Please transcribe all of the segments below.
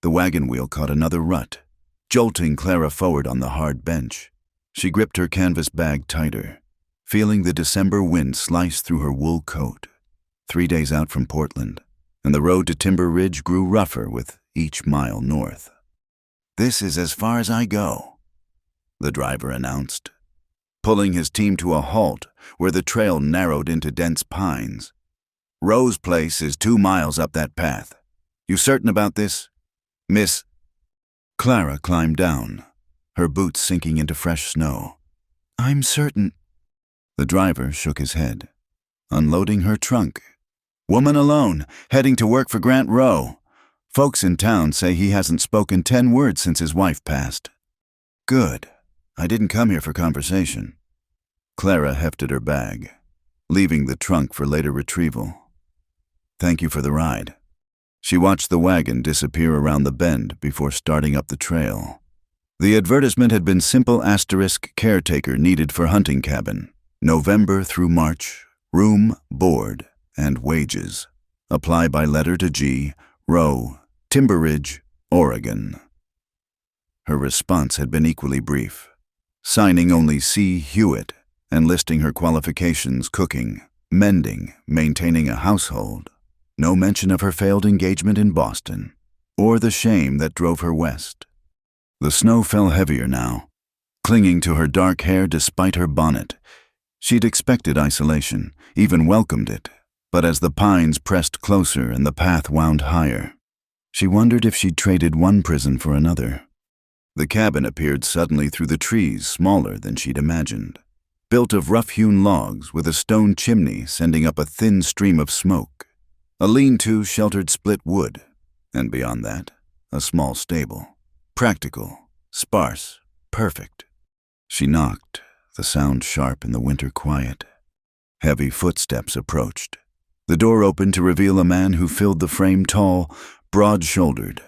the wagon wheel caught another rut, jolting Clara forward on the hard bench. She gripped her canvas bag tighter, feeling the December wind slice through her wool coat. 3 days out from Portland, and the road to Timber Ridge grew rougher with each mile north. "This is as far as I go," the driver announced, pulling his team to a halt where the trail narrowed into dense pines. "Rowe's place is 2 miles up that path. You certain about this, Miss?" Clara climbed down, her boots sinking into fresh snow. "I'm certain." The driver shook his head, unloading her trunk. "Woman alone, heading to work for Grant Rowe. Folks in town say he hasn't spoken 10 words since his wife passed." "Good. I didn't come here for conversation." Clara hefted her bag, leaving the trunk for later retrieval. "Thank you for the ride." She watched the wagon disappear around the bend before starting up the trail. The advertisement had been simple asterisk caretaker needed for hunting cabin, November through March, room, board, and wages. Apply by letter to G, Rowe, Timber Ridge, Oregon. Her response had been equally brief, signing only C. Hewitt and listing her qualifications: cooking, mending, maintaining a household. No mention of her failed engagement in Boston, or the shame that drove her west. The snow fell heavier now, clinging to her dark hair despite her bonnet. She'd expected isolation, even welcomed it, but as the pines pressed closer and the path wound higher, she wondered if she'd traded one prison for another. The cabin appeared suddenly through the trees, smaller than she'd imagined, built of rough-hewn logs with a stone chimney sending up a thin stream of smoke. A lean-to sheltered split wood, and beyond that, a small stable. Practical, sparse, perfect. She knocked, the sound sharp in the winter quiet. Heavy footsteps approached. The door opened to reveal a man who filled the frame, tall, broad-shouldered,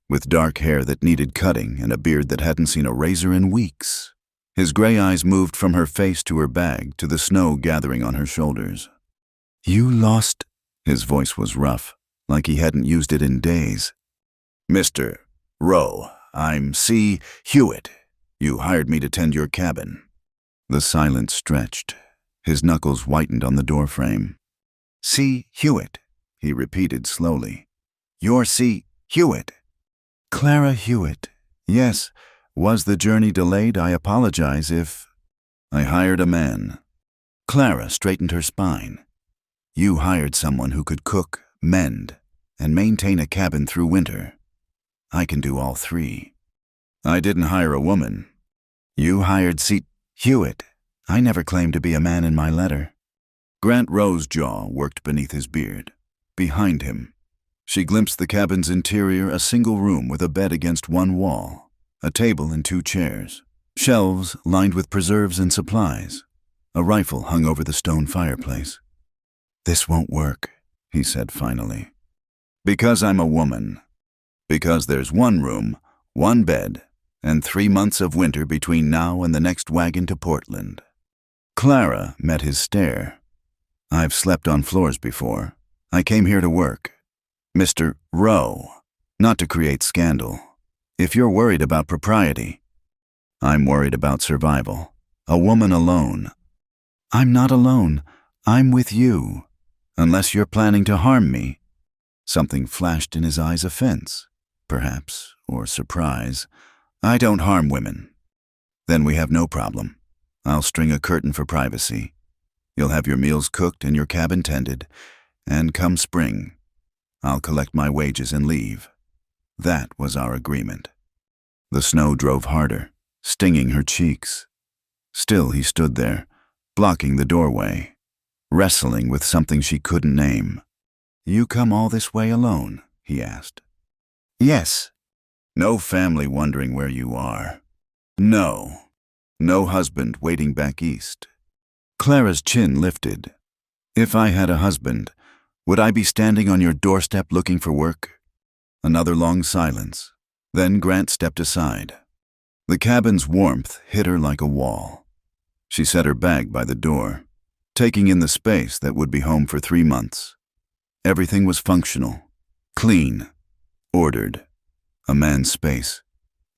with dark hair that needed cutting and a beard that hadn't seen a razor in weeks. His gray eyes moved from her face to her bag to the snow gathering on her shoulders. "You lost..." His voice was rough, like he hadn't used it in days. "Mr. Rowe, I'm C. Hewitt. You hired me to tend your cabin." The silence stretched. His knuckles whitened on the doorframe. "C. Hewitt," he repeated slowly. "You're C. Hewitt." "Clara Hewitt. Yes. Was the journey delayed? I apologize if..." "I hired a man." Clara straightened her spine. "You hired someone who could cook, mend, and maintain a cabin through winter. I can do all 3. "I didn't hire a woman." "You hired C. Hewitt. I never claimed to be a man in my letter." Grant Rowe's jaw worked beneath his beard. Behind him, she glimpsed the cabin's interior, a single room with a bed against one wall, a table and 2 chairs, shelves lined with preserves and supplies. A rifle hung over the stone fireplace. "This won't work," he said finally. "Because I'm a woman. Because there's 1 room, 1 bed, and 3 months of winter between now and the next wagon to Portland." Clara met his stare. "I've slept on floors before. I came here to work. Mr. Rowe, not to create scandal. If you're worried about propriety..." "I'm worried about survival. A woman alone." "I'm not alone. I'm with you. Unless you're planning to harm me." Something flashed in his eyes, offense, perhaps, or surprise. "I don't harm women." "Then we have no problem. I'll string a curtain for privacy. You'll have your meals cooked and your cabin tended, and come spring, I'll collect my wages and leave." That was our agreement. The snow drove harder, stinging her cheeks. Still he stood there, blocking the doorway, wrestling with something she couldn't name. "You come all this way alone?" he asked. "Yes." "No family wondering where you are?" "No. No husband waiting back east?" Clara's chin lifted. "If I had a husband, would I be standing on your doorstep looking for work?" Another long silence. Then Grant stepped aside. The cabin's warmth hit her like a wall. She set her bag by the door, taking in the space that would be home for 3 months. Everything was functional, clean, ordered. A man's space,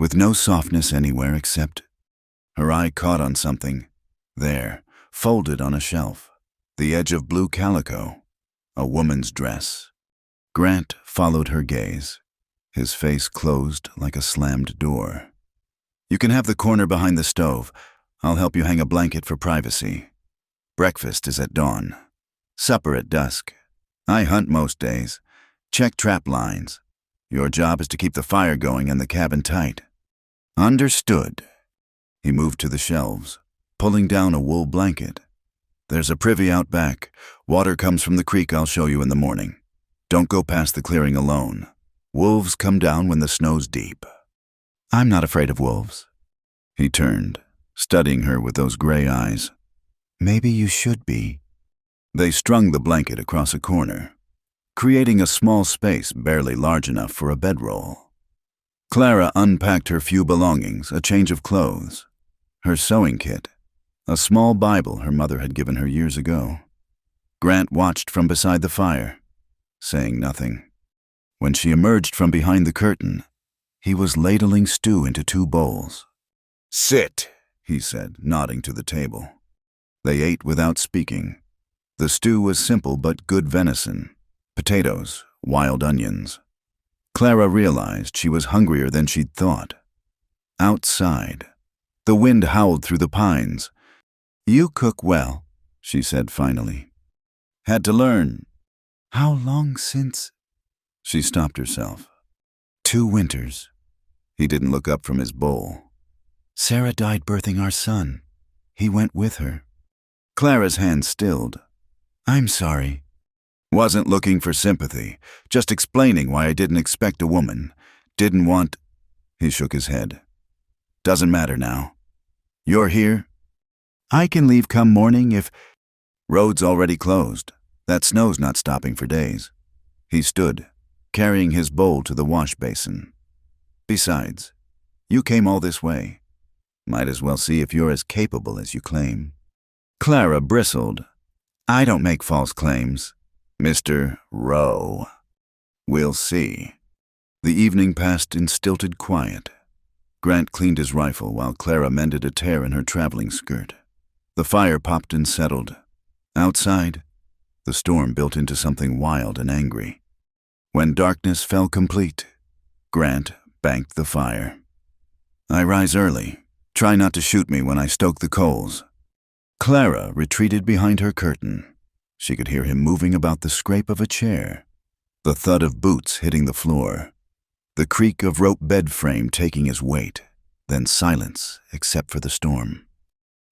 with no softness anywhere except her eye caught on something. There, folded on a shelf, the edge of blue calico, a woman's dress. Grant followed her gaze, his face closed like a slammed door. You can have the corner behind the stove. I'll help you hang a blanket for privacy. Breakfast is at dawn. Supper at dusk. I hunt most days. Check trap lines. Your job is to keep the fire going and the cabin tight. Understood. He moved to the shelves, pulling down a wool blanket. There's a privy out back. Water comes from the creek I'll show you in the morning. Don't go past the clearing alone. Wolves come down when the snow's deep. I'm not afraid of wolves. He turned, studying her with those gray eyes. Maybe you should be. They strung the blanket across a corner, creating a small space barely large enough for a bedroll. Clara unpacked her few belongings, a change of clothes, her sewing kit, a small Bible her mother had given her years ago. Grant watched from beside the fire, saying nothing. When she emerged from behind the curtain, he was ladling stew into 2 bowls. Sit, he said, nodding to the table. They ate without speaking. The stew was simple but good venison, potatoes, wild onions. Clara realized she was hungrier than she'd thought. Outside, the wind howled through the pines. You cook well, she said finally. Had to learn. How long since? She stopped herself. 2 winters. He didn't look up from his bowl. Sarah died birthing our son. He went with her. Clara's hand stilled. I'm sorry. Wasn't looking for sympathy, just explaining why I didn't expect a woman. Didn't want... He shook his head. Doesn't matter now. You're here? I can leave come morning if... Road's already closed. That snow's not stopping for days. He stood, carrying his bowl to the wash basin. Besides, you came all this way. Might as well see if you're as capable as you claim. Clara bristled. I don't make false claims, Mr. Rowe. We'll see. The evening passed in stilted quiet. Grant cleaned his rifle while Clara mended a tear in her traveling skirt. The fire popped and settled. Outside, the storm built into something wild and angry. When darkness fell complete, Grant banked the fire. I rise early. Try not to shoot me when I stoke the coals. Clara retreated behind her curtain. She could hear him moving about the scrape of a chair, the thud of boots hitting the floor, the creak of rope bed frame taking his weight, then silence except for the storm.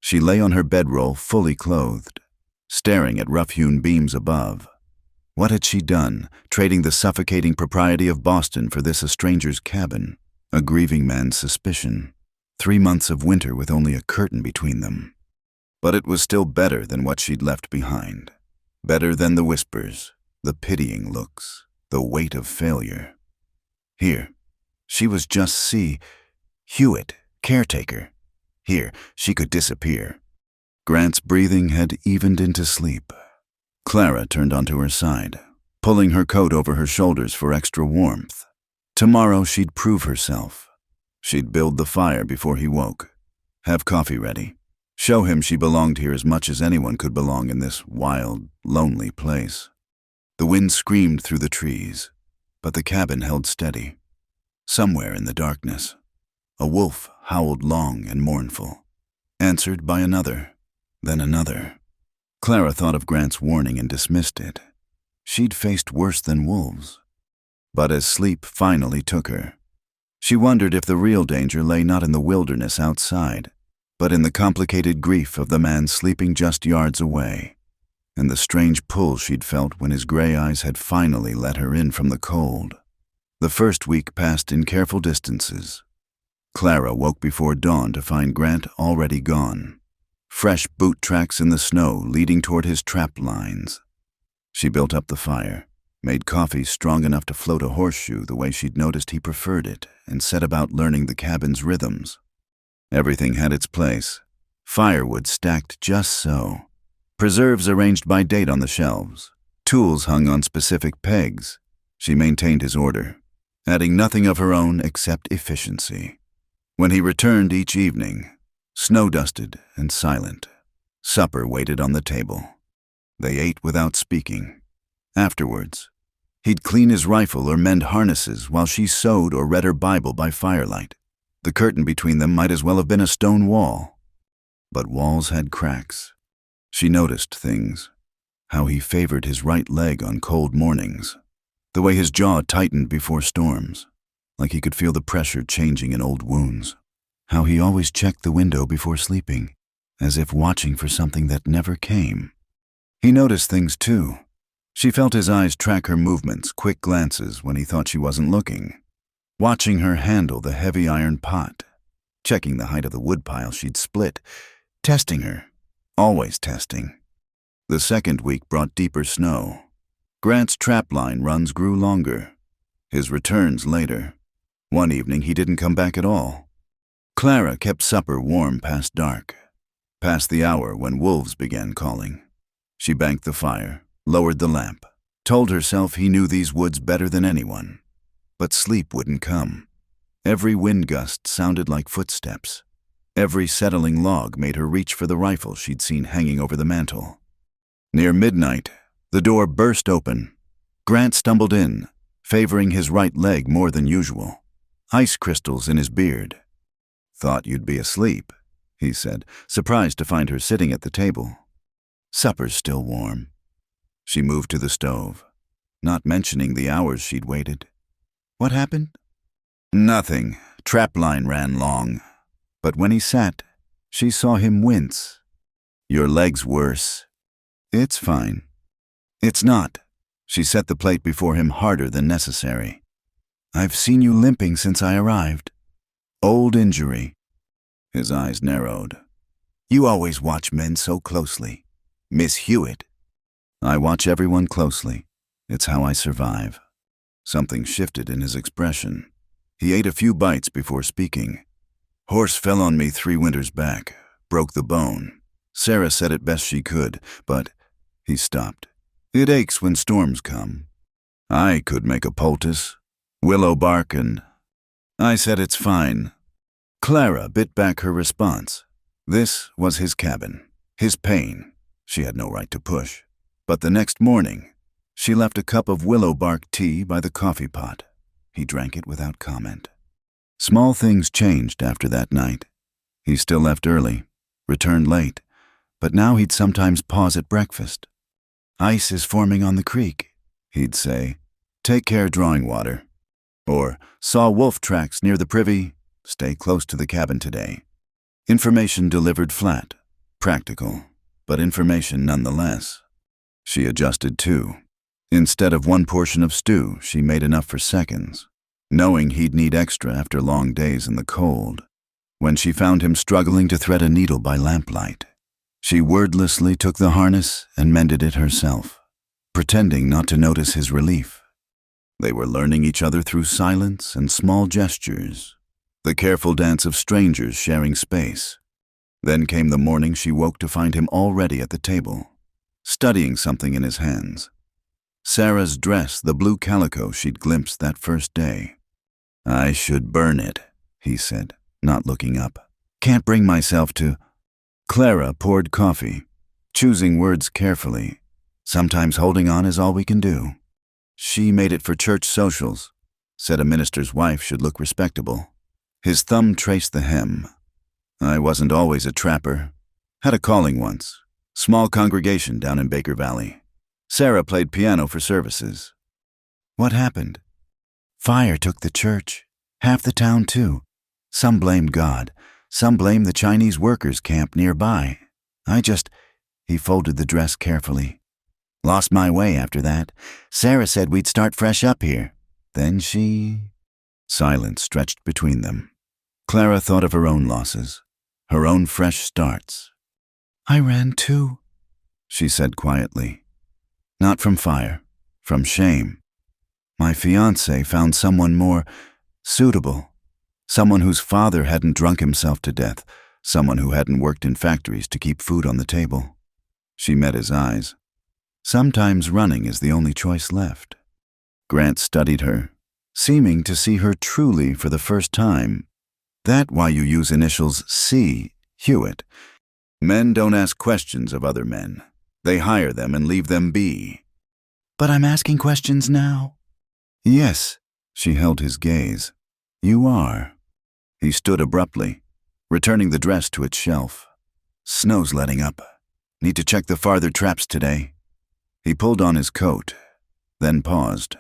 She lay on her bedroll fully clothed, staring at rough-hewn beams above. What had she done, trading the suffocating propriety of Boston for this a stranger's cabin, a grieving man's suspicion? 3 months of winter with only a curtain between them. But it was still better than what she'd left behind. Better than the whispers, the pitying looks, the weight of failure. Here, she was just Hewitt, caretaker. Here, she could disappear. Grant's breathing had evened into sleep. Clara turned onto her side, pulling her coat over her shoulders for extra warmth. Tomorrow she'd prove herself. She'd build the fire before he woke, have coffee ready, show him she belonged here as much as anyone could belong in this wild, lonely place. The wind screamed through the trees, but the cabin held steady. Somewhere in the darkness, a wolf howled long and mournful, answered by another, then another. Clara thought of Grant's warning and dismissed it. She'd faced worse than wolves. But as sleep finally took her, she wondered if the real danger lay not in the wilderness outside, but in the complicated grief of the man sleeping just yards away, and the strange pull she'd felt when his gray eyes had finally let her in from the cold. The first week passed in careful distances. Clara woke before dawn to find Grant already gone, fresh boot tracks in the snow leading toward his trap lines. She built up the fire, made coffee strong enough to float a horseshoe the way she'd noticed he preferred it, and set about learning the cabin's rhythms. Everything had its place. Firewood stacked just so, preserves arranged by date on the shelves, tools hung on specific pegs. She maintained his order, adding nothing of her own except efficiency. When he returned each evening, snow-dusted and silent, supper waited on the table. They ate without speaking. Afterwards, he'd clean his rifle or mend harnesses while she sewed or read her Bible by firelight. The curtain between them might as well have been a stone wall. But walls had cracks. She noticed things. How he favored his right leg on cold mornings. The way his jaw tightened before storms, like he could feel the pressure changing in old wounds. How he always checked the window before sleeping, as if watching for something that never came. He noticed things too. She felt his eyes track her movements, quick glances when he thought she wasn't looking. Watching her handle the heavy iron pot, checking the height of the woodpile she'd split, testing her, always testing. The second week brought deeper snow. Grant's trapline runs grew longer. His returns later. One evening he didn't come back at all. Clara kept supper warm past dark, past the hour when wolves began calling. She banked the fire, lowered the lamp, told herself he knew these woods better than anyone. But sleep wouldn't come. Every wind gust sounded like footsteps. Every settling log made her reach for the rifle she'd seen hanging over the mantel. Near midnight, the door burst open. Grant stumbled in, favoring his right leg more than usual. Ice crystals in his beard. "Thought you'd be asleep," he said, surprised to find her sitting at the table. "Supper's still warm." She moved to the stove, not mentioning the hours she'd waited. "What happened?" "Nothing. Trapline ran long." But when he sat, she saw him wince. "Your leg's worse." "It's fine." "It's not." She set the plate before him harder than necessary. "I've seen you limping since I arrived." "Old injury." His eyes narrowed. "You always watch men so closely. Miss Hewitt." "I watch everyone closely. It's how I survive." Something shifted in his expression. He ate a few bites before speaking. "Horse fell on me 3 winters back. Broke the bone. Sarah said it best she could, but..." He stopped. "It aches when storms come. I could make a poultice. Willow bark and..." I said it's fine. Clara bit back her response. This was his cabin, his pain. She had no right to push. But the next morning, she left a cup of willow bark tea by the coffee pot. He drank it without comment. Small things changed after that night. He still left early, returned late, but now he'd sometimes pause at breakfast. "Ice is forming on the creek," he'd say. "Take care drawing water." Or, "Saw wolf tracks near the privy. Stay close to the cabin today." Information delivered flat, practical, but information nonetheless. She adjusted too. Instead of 1 portion of stew, she made enough for seconds, knowing he'd need extra after long days in the cold. When she found him struggling to thread a needle by lamplight, she wordlessly took the harness and mended it herself, pretending not to notice his relief. They were learning each other through silence and small gestures, the careful dance of strangers sharing space. Then came the morning she woke to find him already at the table, studying something in his hands. Sarah's dress, the blue calico she'd glimpsed that first day. "I should burn it," he said, not looking up. "Can't bring myself to..." Clara poured coffee, choosing words carefully. "Sometimes holding on is all we can do." "She made it for church socials. Said a minister's wife should look respectable." His thumb traced the hem. "I wasn't always a trapper. Had a calling once. Small congregation down in Baker Valley. Sarah played piano for services." "What happened?" "Fire took the church. Half the town, too. Some blamed God. Some blamed the Chinese workers' camp nearby. He folded the dress carefully. "Lost my way after that. Sarah said we'd start fresh up here. Then she..." Silence stretched between them. Clara thought of her own losses, her own fresh starts. "I ran too," she said quietly. "Not from fire, from shame. My fiancé found someone more suitable, someone whose father hadn't drunk himself to death, someone who hadn't worked in factories to keep food on the table." She met his eyes. "Sometimes running is the only choice left." Grant studied her, seeming to see her truly for the first time. That why you use initials C, Hewitt. Men don't ask questions of other men. They hire them and leave them be. But I'm asking questions now. Yes, she held his gaze. You are. He stood abruptly, returning the dress to its shelf. Snow's letting up. Need to check the farther traps today. He pulled on his coat, then paused.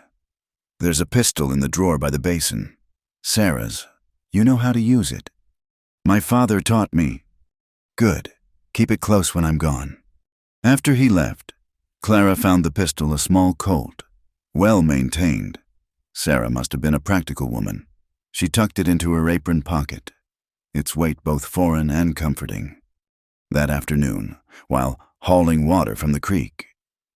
There's a pistol in the drawer by the basin. Sarah's. You know how to use it. My father taught me. Good. Keep it close when I'm gone. After he left, Clara found the pistol a small Colt, well maintained. Sarah must have been a practical woman. She tucked it into her apron pocket, its weight both foreign and comforting. That afternoon, while hauling water from the creek,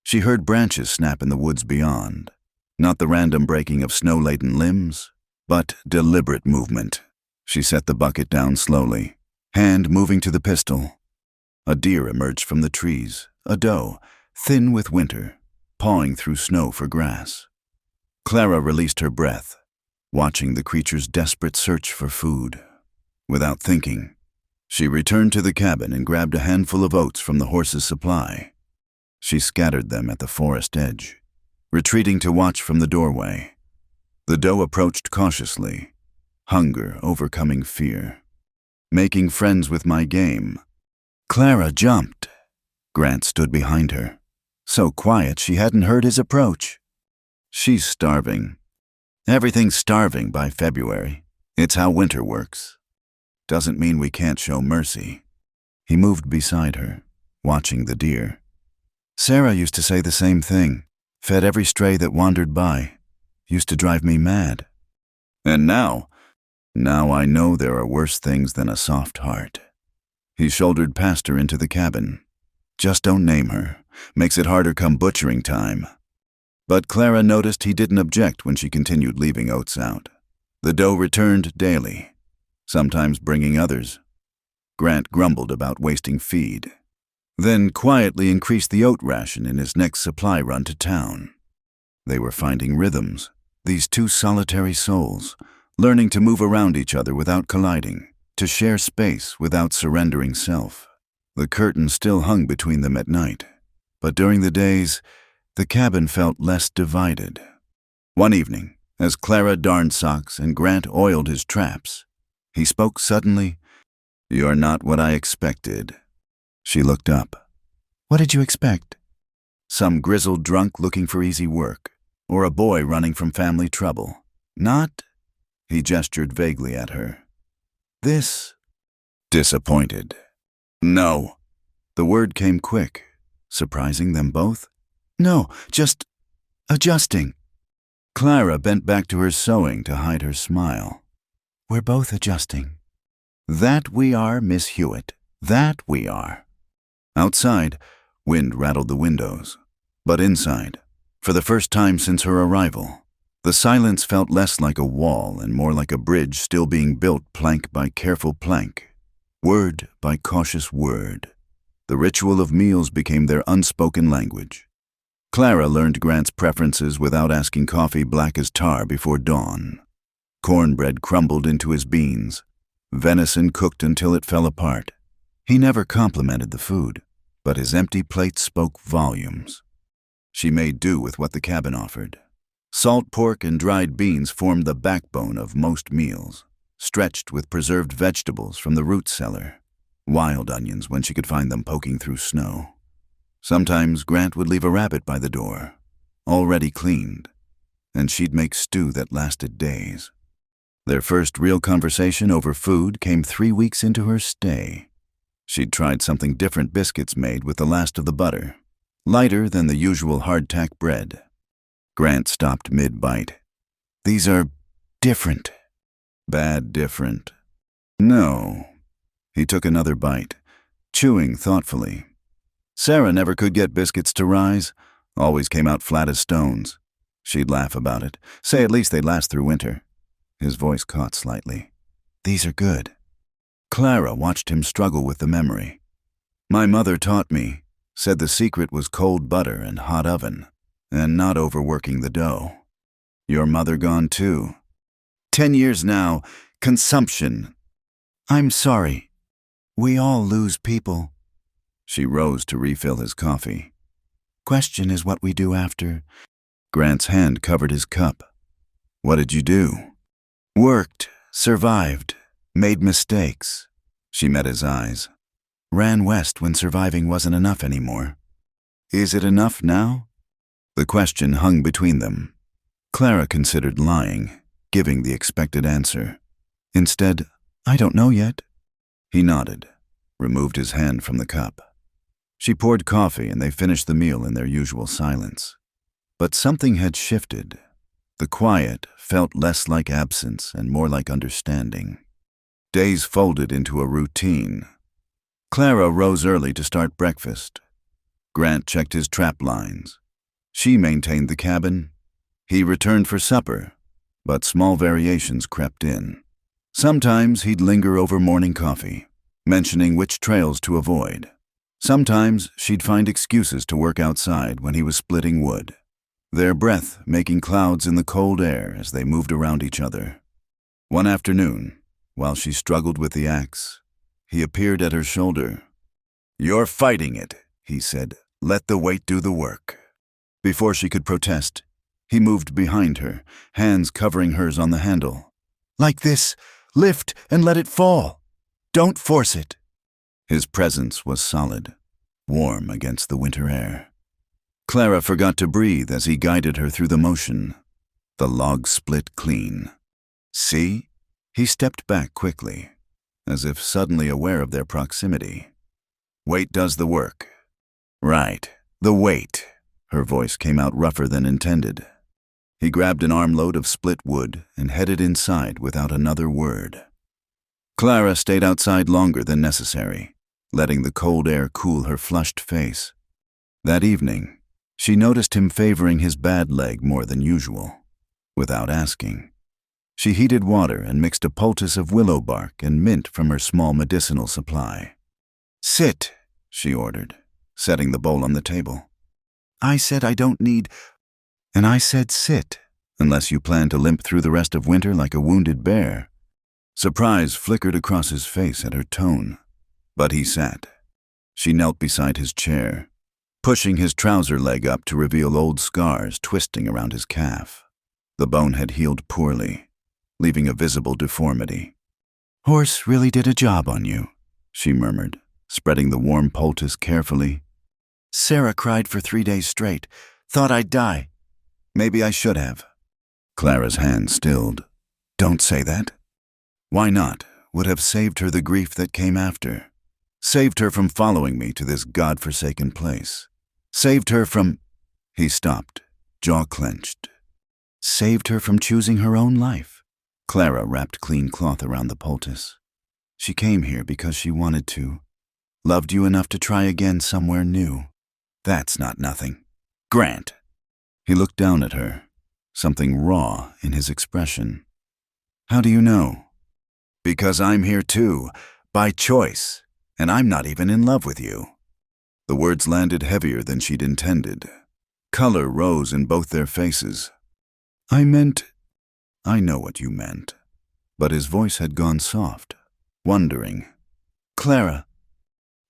she heard branches snap in the woods beyond. Not the random breaking of snow-laden limbs, but deliberate movement. She set the bucket down slowly, hand moving to the pistol. A deer emerged from the trees, a doe, thin with winter, pawing through snow for grass. Clara released her breath, watching the creature's desperate search for food. Without thinking, she returned to the cabin and grabbed a handful of oats from the horse's supply. She scattered them at the forest edge, retreating to watch from the doorway. The doe approached cautiously, hunger overcoming fear. Making friends with my game. Clara jumped. Grant stood behind her, so quiet she hadn't heard his approach. She's starving. Everything's starving by February. It's how winter works. Doesn't mean we can't show mercy. He moved beside her, watching the deer. Sarah used to say the same thing. Fed every stray that wandered by. Used to drive me mad. And now I know there are worse things than a soft heart. He shouldered past her into the cabin. Just don't name her. Makes it harder come butchering time. But Clara noticed he didn't object when she continued leaving oats out. The doe returned daily, sometimes bringing others. Grant grumbled about wasting feed, then quietly increased the oat ration in his next supply run to town. They were finding rhythms, these two solitary souls, learning to move around each other without colliding, to share space without surrendering self. The curtain still hung between them at night, but during the days, the cabin felt less divided. One evening, as Clara darned socks and Grant oiled his traps, he spoke suddenly. "You're not what I expected." She looked up. "What did you expect?" Some grizzled drunk looking for easy work, or a boy running from family trouble. Not, he gestured vaguely at her. This, disappointed. No. The word came quick, surprising them both. No, just adjusting. Clara bent back to her sewing to hide her smile. We're both adjusting. That we are, Miss Hewitt. That we are. Outside, wind rattled the windows. But inside, for the first time since her arrival, the silence felt less like a wall and more like a bridge still being built plank by careful plank, word by cautious word. The ritual of meals became their unspoken language. Clara learned Grant's preferences without asking coffee black as tar before dawn. Cornbread crumbled into his beans, venison cooked until it fell apart. He never complimented the food, but his empty plate spoke volumes. She made do with what the cabin offered. Salt pork and dried beans formed the backbone of most meals, stretched with preserved vegetables from the root cellar, wild onions when she could find them poking through snow. Sometimes Grant would leave a rabbit by the door, already cleaned, and she'd make stew that lasted days. Their first real conversation over food came 3 weeks into her stay. She'd tried something different biscuits made with the last of the butter, lighter than the usual hardtack bread. Grant stopped mid-bite. These are different. Bad different. No. He took another bite, chewing thoughtfully. Sarah never could get biscuits to rise, always came out flat as stones. She'd laugh about it, say at least they'd last through winter. His voice caught slightly. These are good. Clara watched him struggle with the memory. My mother taught me, said the secret was cold butter and hot oven, and not overworking the dough. Your mother gone too. 10 years now, consumption. I'm sorry. We all lose people. She rose to refill his coffee. Question is what we do after. Grant's hand covered his cup. What did you do? Worked, survived, made mistakes. She met his eyes. Ran west when surviving wasn't enough anymore. Is it enough now? The question hung between them. Clara considered lying, giving the expected answer. Instead, I don't know yet. He nodded, removed his hand from the cup. She poured coffee and they finished the meal in their usual silence. But something had shifted. The quiet felt less like absence and more like understanding. Days folded into a routine. Clara rose early to start breakfast. Grant checked his trap lines. She maintained the cabin. He returned for supper, but small variations crept in. Sometimes he'd linger over morning coffee, mentioning which trails to avoid. Sometimes she'd find excuses to work outside when he was splitting wood, their breath making clouds in the cold air as they moved around each other. One afternoon, while she struggled with the axe, he appeared at her shoulder. You're fighting it, he said. Let the weight do the work. Before she could protest, he moved behind her, hands covering hers on the handle. Like this, lift and let it fall. Don't force it. His presence was solid, warm against the winter air. Clara forgot to breathe as he guided her through the motion. The log split clean. See? He stepped back quickly, as if suddenly aware of their proximity. Weight does the work. Right, the weight. Her voice came out rougher than intended. He grabbed an armload of split wood and headed inside without another word. Clara stayed outside longer than necessary, letting the cold air cool her flushed face. That evening, she noticed him favoring his bad leg more than usual, without asking. She heated water and mixed a poultice of willow bark and mint from her small medicinal supply. Sit, she ordered, setting the bowl on the table. I said I don't need, and I said sit, unless you plan to limp through the rest of winter like a wounded bear. Surprise flickered across his face at her tone, but he sat. She knelt beside his chair, pushing his trouser leg up to reveal old scars twisting around his calf. The bone had healed poorly, leaving a visible deformity. Horse really did a job on you, she murmured, spreading the warm poultice carefully. Sarah cried for 3 days straight, thought I'd die. Maybe I should have. Clara's hand stilled. Don't say that. Why not? Would have saved her the grief that came after. Saved her from following me to this God-forsaken place. Saved her from... He stopped, jaw clenched. Saved her from choosing her own life. Clara wrapped clean cloth around the poultice. She came here because she wanted to. Loved you enough to try again somewhere new. That's not nothing. Grant. He looked down at her, something raw in his expression. How do you know? Because I'm here too, by choice, and I'm not even in love with you. The words landed heavier than she'd intended. Color rose in both their faces. I know what you meant. But his voice had gone soft, wondering. Clara.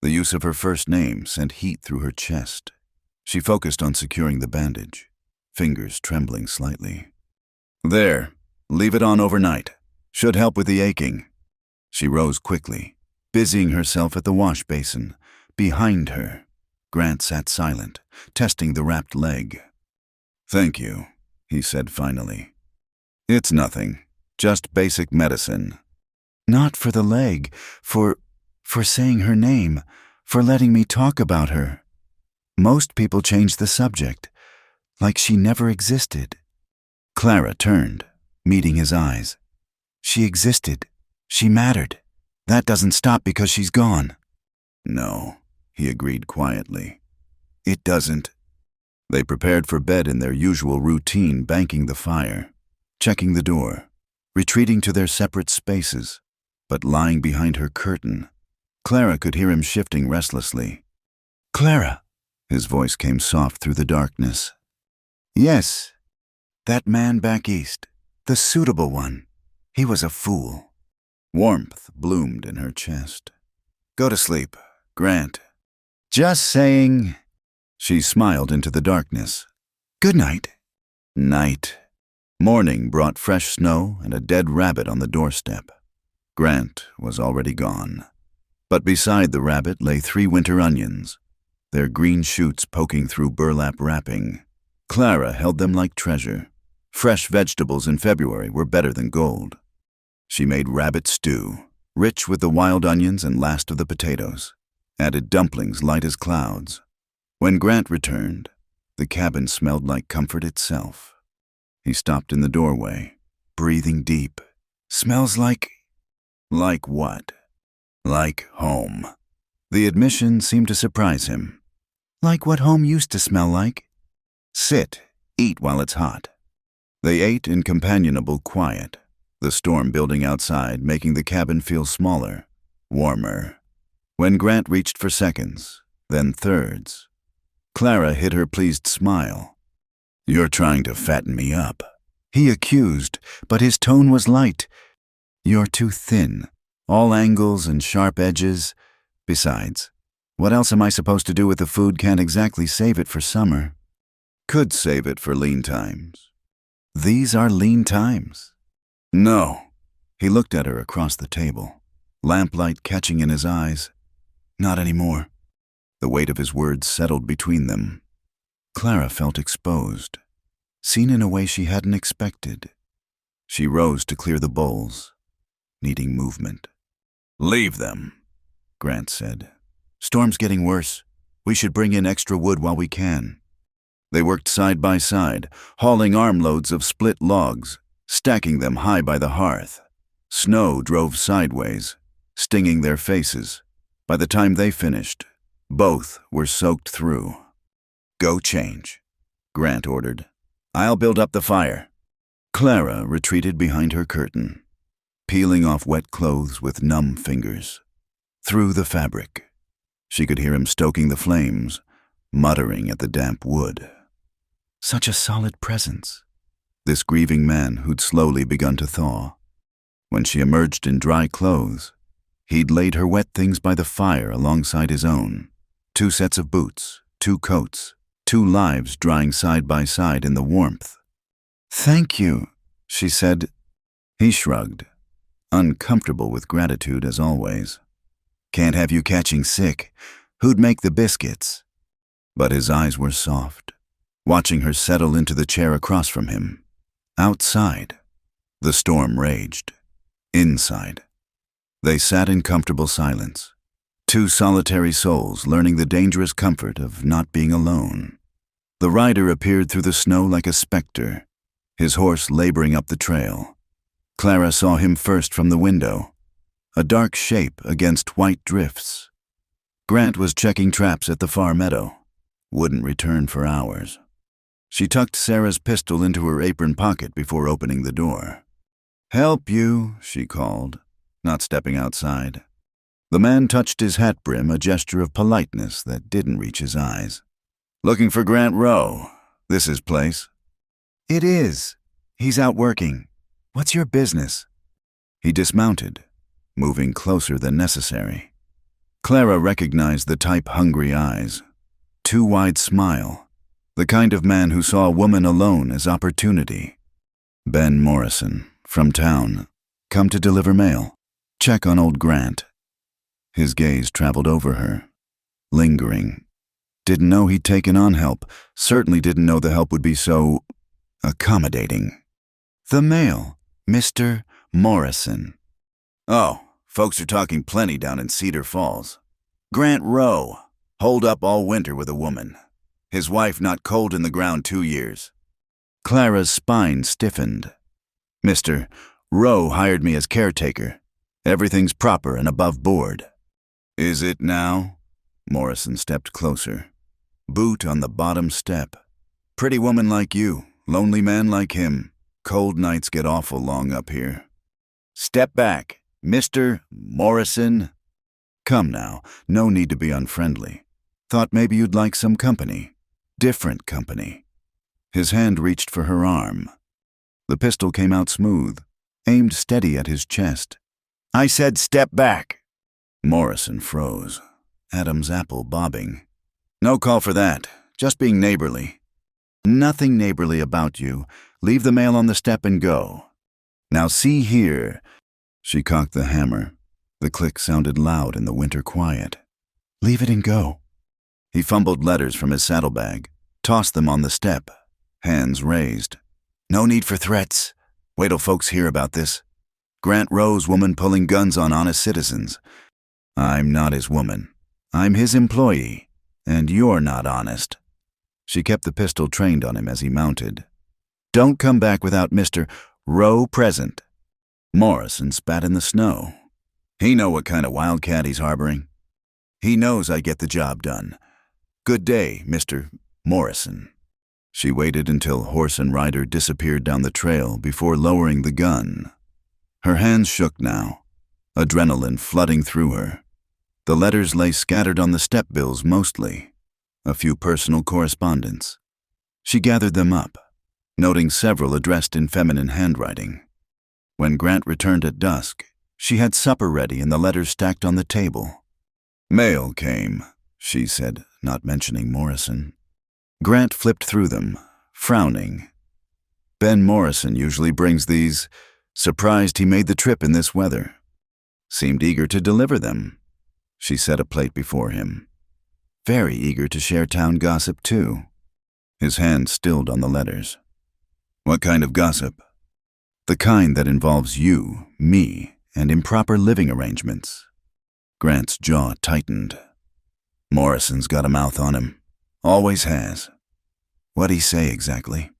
The use of her first name sent heat through her chest. She focused on securing the bandage, fingers trembling slightly. There, leave it on overnight. Should help with the aching. She rose quickly, busying herself at the wash basin. Behind her, Grant sat silent, testing the wrapped leg. Thank you, he said finally. It's nothing, just basic medicine. Not for the leg, for saying her name, for letting me talk about her. Most people change the subject, like she never existed. Clara turned, meeting his eyes. She existed. She mattered. That doesn't stop because she's gone. No, he agreed quietly. It doesn't. They prepared for bed in their usual routine, banking the fire, checking the door, retreating to their separate spaces, but lying behind her curtain. Clara could hear him shifting restlessly. Clara, his voice came soft through the darkness. Yes. That man back east, the suitable one, he was a fool. Warmth bloomed in her chest. Go to sleep, Grant. Just saying. She smiled into the darkness. Good night. Night. Morning brought fresh snow and a dead rabbit on the doorstep. Grant was already gone. But beside the rabbit lay 3 winter onions, their green shoots poking through burlap wrapping. Clara held them like treasure. Fresh vegetables in February were better than gold. She made rabbit stew, rich with the wild onions and last of the potatoes, added dumplings light as clouds. When Grant returned, the cabin smelled like comfort itself. He stopped in the doorway, breathing deep. Smells like... Like what? Like home. The admission seemed to surprise him. Like what home used to smell like. Sit, eat while it's hot. They ate in companionable quiet, the storm building outside making the cabin feel smaller, warmer. When Grant reached for seconds, then thirds, Clara hid her pleased smile. You're trying to fatten me up, he accused, but his tone was light. You're too thin, all angles and sharp edges. Besides, what else am I supposed to do with the food? Can't exactly save it for summer. Could save it for lean times. These are lean times. No. He looked at her across the table, lamplight catching in his eyes. Not anymore. The weight of his words settled between them. Clara felt exposed, seen in a way she hadn't expected. She rose to clear the bowls, needing movement. Leave them, Grant said. Storm's getting worse. We should bring in extra wood while we can. They worked side by side, hauling armloads of split logs, stacking them high by the hearth. Snow drove sideways, stinging their faces. By the time they finished, both were soaked through. Go change, Grant ordered. I'll build up the fire. Clara retreated behind her curtain, peeling off wet clothes with numb fingers. Through the fabric, she could hear him stoking the flames, muttering at the damp wood. Such a solid presence, this grieving man who'd slowly begun to thaw. When she emerged in dry clothes, he'd laid her wet things by the fire alongside his own. 2 sets of boots, 2 coats, 2 lives drying side by side in the warmth. Thank you, she said. He shrugged, uncomfortable with gratitude as always. Can't have you catching sick. Who'd make the biscuits? But his eyes were soft, watching her settle into the chair across from him. Outside, the storm raged. Inside, they sat in comfortable silence, 2 solitary souls learning the dangerous comfort of not being alone. The rider appeared through the snow like a specter, his horse laboring up the trail. Clara saw him first from the window, a dark shape against white drifts. Grant was checking traps at the far meadow. Wouldn't return for hours. She tucked Sarah's pistol into her apron pocket before opening the door. Help you, she called, not stepping outside. The man touched his hat brim, a gesture of politeness that didn't reach his eyes. Looking for Grant Rowe. This his place? It is. He's out working. What's your business? He dismounted, moving closer than necessary. Clara recognized the type-hungry eyes. Too wide smile. The kind of man who saw a woman alone as opportunity. Ben Morrison, from town. Come to deliver mail. Check on old Grant. His gaze traveled over her, lingering. Didn't know he'd taken on help. Certainly didn't know the help would be so accommodating. The mail, Mr. Morrison. Oh, folks are talking plenty down in Cedar Falls. Grant Rowe, holed up all winter with a woman. His wife not cold in the ground 2 years. Clara's spine stiffened. Mr. Rowe hired me as caretaker. Everything's proper and above board. Is it now? Morrison stepped closer. Boot on the bottom step. Pretty woman like you, lonely man like him. Cold nights get awful long up here. Step back, Mr. Morrison. Come now, no need to be unfriendly. Thought maybe you'd like some company. Different company. His hand reached for her arm. The pistol came out smooth, aimed steady at his chest. "I said step back." Morrison froze, Adam's apple bobbing. "No call for that, just being neighborly." "Nothing neighborly about you. Leave the mail on the step and go." "Now see here." She cocked the hammer. The click sounded loud in the winter quiet. "Leave it and go." He fumbled letters from his saddlebag, tossed them on the step, hands raised. "No need for threats. Wait till folks hear about this. Grant Rose woman pulling guns on honest citizens. I'm not his woman. I'm his employee, and you're not honest." She kept the pistol trained on him as he mounted. "Don't come back without Mr. Rowe present." Morrison spat in the snow. He know what kind of wildcat he's harboring. He knows I get the job done. Good day, Mr. Morrison. She waited until horse and rider disappeared down the trail before lowering the gun. Her hands shook now, adrenaline flooding through her. The letters lay scattered on the step bills mostly, a few personal correspondence. She gathered them up, noting several addressed in feminine handwriting. When Grant returned at dusk, she had supper ready and the letters stacked on the table. "Mail came," she said, not mentioning Morrison. Grant flipped through them, frowning. Ben Morrison usually brings these. Surprised he made the trip in this weather. Seemed eager to deliver them. She set a plate before him. Very eager to share town gossip, too. His hand stilled on the letters. "What kind of gossip?" "The kind that involves you, me, and improper living arrangements." Grant's jaw tightened. Morrison's got a mouth on him. Always has. What'd he say exactly?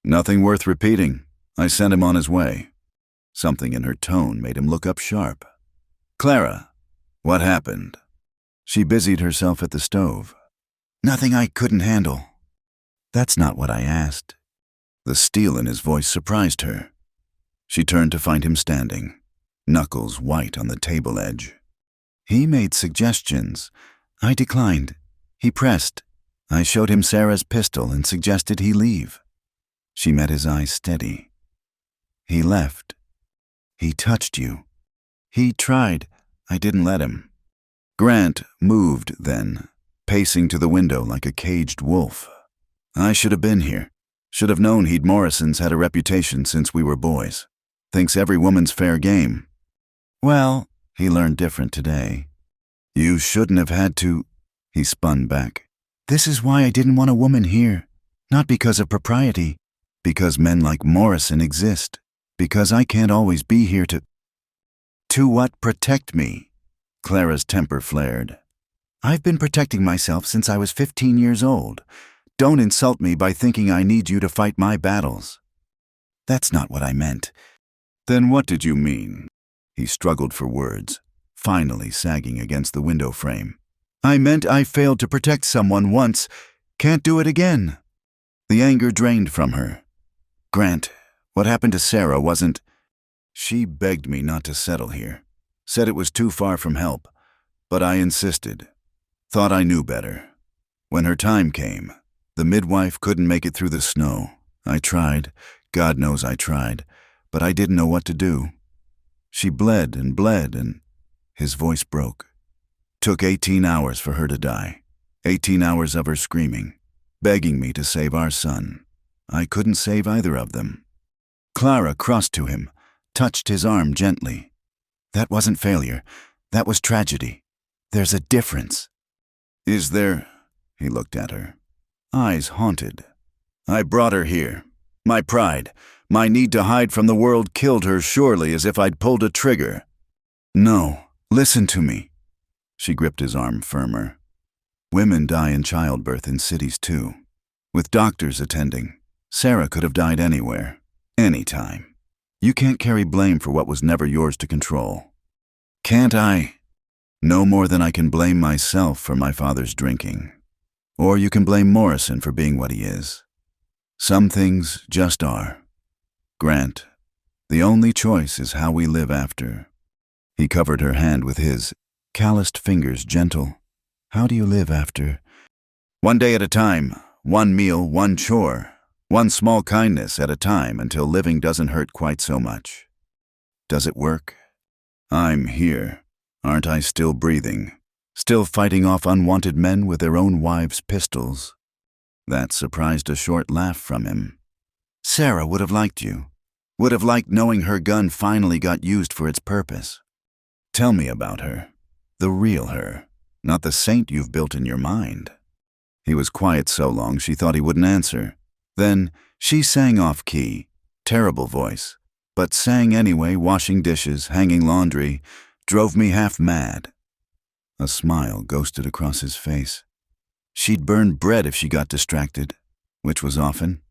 "Nothing worth repeating. I sent him on his way." Something in her tone made him look up sharp. "Clara, what happened?" She busied herself at the stove. "Nothing I couldn't handle." "That's not what I asked." The steel in his voice surprised her. She turned to find him standing, knuckles white on the table edge. "He made suggestions. I declined. He pressed. I showed him Sarah's pistol and suggested he leave." She met his eyes steady. "He left. He touched you. He tried. I didn't let him." Grant moved then, pacing to the window like a caged wolf. "I should have been here. Should have known he'd Morrison's had a reputation since we were boys. Thinks every woman's fair game." "Well," he learned different today. "You shouldn't have had to." He spun back. "This is why I didn't want a woman here. Not because of propriety. Because men like Morrison exist. Because I can't always be here to..." "To what? Protect me?" Clara's temper flared. "I've been protecting myself since I was 15 years old. Don't insult me by thinking I need you to fight my battles." "That's not what I meant." "Then what did you mean?" He struggled for words, finally sagging against the window frame. "I meant I failed to protect someone once. Can't do it again." The anger drained from her. "Grant, what happened to Sarah wasn't..." "She begged me not to settle here. Said it was too far from help. But I insisted. Thought I knew better. When her time came, the midwife couldn't make it through the snow. I tried. God knows I tried. But I didn't know what to do. She bled and..." His voice broke. "Took 18 hours for her to die. 18 hours of her screaming, begging me to save our son. I couldn't save either of them." Clara crossed to him, touched his arm gently. "That wasn't failure. That was tragedy. There's a difference." "Is there?" He looked at her, eyes haunted. "I brought her here. My pride, my need to hide from the world killed her surely as if I'd pulled a trigger." "No, listen to me." She gripped his arm firmer. "Women die in childbirth in cities too. With doctors attending, Sarah could have died anywhere, anytime. You can't carry blame for what was never yours to control." "Can't I?" "No more than I can blame myself for my father's drinking. Or you can blame Morrison for being what he is. Some things just are. Grant, the only choice is how we live after." He covered her hand with his, calloused fingers gentle. "How do you live after?" "One day at a time, one meal, one chore. One small kindness at a time until living doesn't hurt quite so much. Does it work? I'm here. Aren't I still breathing? Still fighting off unwanted men with their own wives' pistols? That surprised a short laugh from him. Sarah would have liked you. Would have liked knowing her gun finally got used for its purpose. Tell me about her. The real her, not the saint you've built in your mind. He was quiet so long she thought he wouldn't answer. Then she sang off key, terrible voice, but sang anyway, washing dishes, hanging laundry, drove me half mad. A smile ghosted across his face. She'd burn bread if she got distracted, which was often.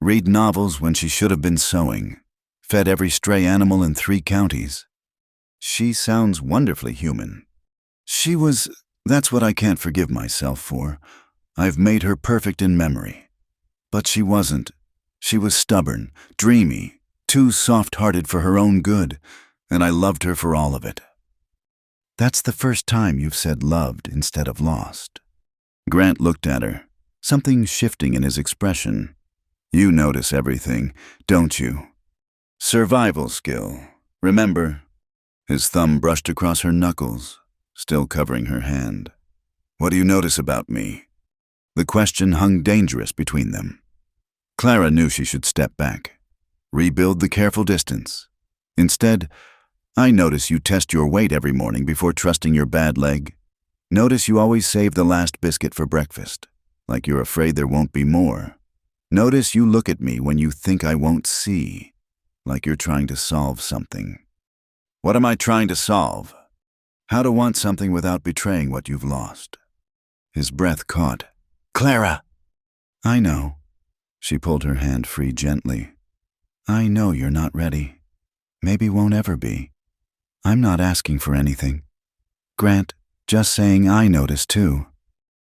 Read novels when she should have been sewing. Fed every stray animal in 3 counties. She sounds wonderfully human. That's what I can't forgive myself for. I've made her perfect in memory. But she wasn't. She was stubborn, dreamy, too soft-hearted for her own good, and I loved her for all of it. That's the first time you've said loved instead of lost. Grant looked at her, something shifting in his expression. You notice everything, don't you? Survival skill, remember? His thumb brushed across her knuckles, still covering her hand. What do you notice about me? The question hung dangerous between them. Clara knew she should step back, rebuild the careful distance. Instead, I notice you test your weight every morning before trusting your bad leg. Notice you always save the last biscuit for breakfast, like you're afraid there won't be more. Notice you look at me when you think I won't see, like you're trying to solve something. What am I trying to solve? How to want something without betraying what you've lost. His breath caught. Clara! I know. She pulled her hand free gently. I know you're not ready. Maybe won't ever be. I'm not asking for anything. Grant, just saying I notice too.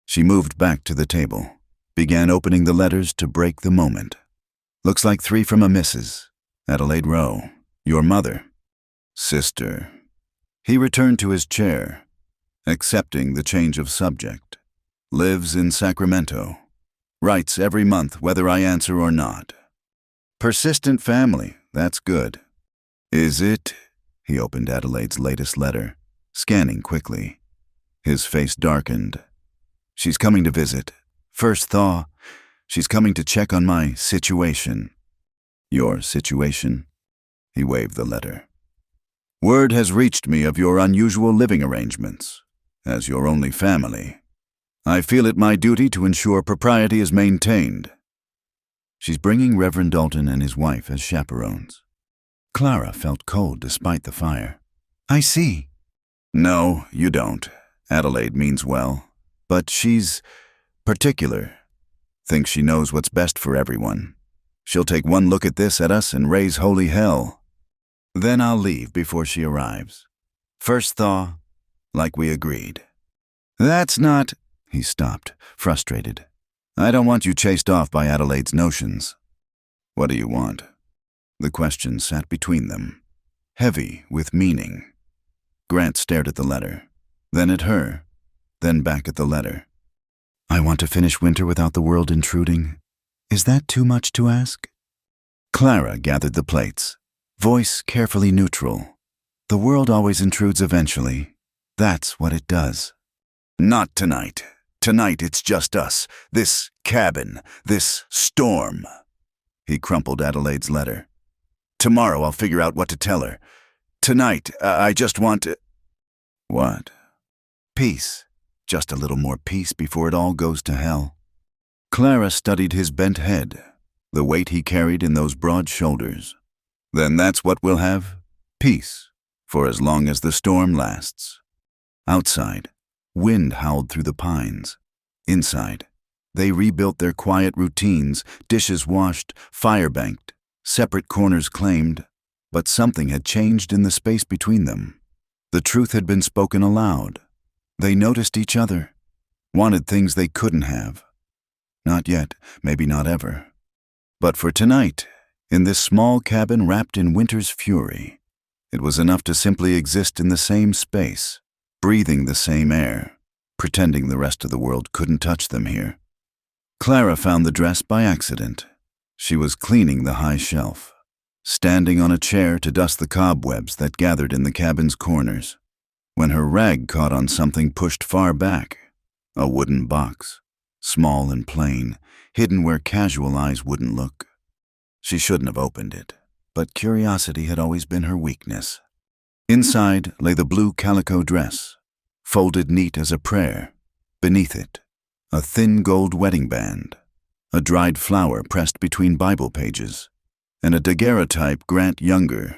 She moved back to the table, began opening the letters to break the moment. Looks like 3 from a Mrs. Adelaide Rowe, your mother. Sister. He returned to his chair, accepting the change of subject. Lives in Sacramento. Writes every month whether I answer or not. Persistent family, that's good. Is it? He opened Adelaide's latest letter, scanning quickly. His face darkened. She's coming to visit. First thaw, she's coming to check on my situation. Your situation? He waved the letter. Word has reached me of your unusual living arrangements. As your only family, I feel it my duty to ensure propriety is maintained. She's bringing Reverend Dalton and his wife as chaperones. Clara felt cold despite the fire. I see. No, you don't. Adelaide means well, but she's particular. Thinks she knows what's best for everyone. She'll take one look at this at us and raise holy hell. Then I'll leave before she arrives. First thaw, like we agreed. That's not... He stopped, frustrated. I don't want you chased off by Adelaide's notions. What do you want? The question sat between them, heavy with meaning. Grant stared at the letter, then at her, then back at the letter. I want to finish winter without the world intruding. Is that too much to ask? Clara gathered the plates, voice carefully neutral. The world always intrudes eventually. That's what it does. Not tonight. Tonight it's just us, this cabin, this storm. He crumpled Adelaide's letter. Tomorrow I'll figure out what to tell her. Tonight, I just want to... What? Peace. Just a little more peace before it all goes to hell. Clara studied his bent head, the weight he carried in those broad shoulders. Then that's what we'll have? Peace, for as long as the storm lasts. Outside, wind howled through the pines. Inside, they rebuilt their quiet routines, dishes washed, fire banked, separate corners claimed, but something had changed in the space between them. The truth had been spoken aloud. They noticed each other, wanted things they couldn't have. Not yet, maybe not ever. But for tonight, in this small cabin wrapped in winter's fury, it was enough to simply exist in the same space, breathing the same air, pretending the rest of the world couldn't touch them here. Clara found the dress by accident. She was cleaning the high shelf, standing on a chair to dust the cobwebs that gathered in the cabin's corners, when her rag caught on something pushed far back, a wooden box, small and plain, hidden where casual eyes wouldn't look. She shouldn't have opened it, but curiosity had always been her weakness. Inside lay the blue calico dress, folded neat as a prayer. Beneath it, a thin gold wedding band, a dried flower pressed between Bible pages, and a daguerreotype Grant younger,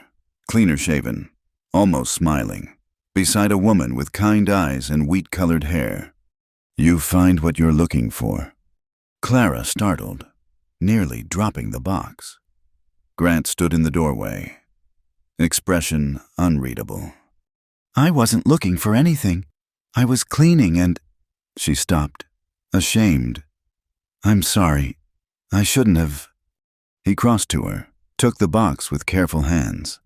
cleaner shaven, almost smiling, beside a woman with kind eyes and wheat-colored hair. You find what you're looking for. Clara startled, nearly dropping the box. Grant stood in the doorway, expression unreadable. I wasn't looking for anything. I was cleaning and... She stopped, ashamed. I'm sorry. I shouldn't have... He crossed to her, took the box with careful hands.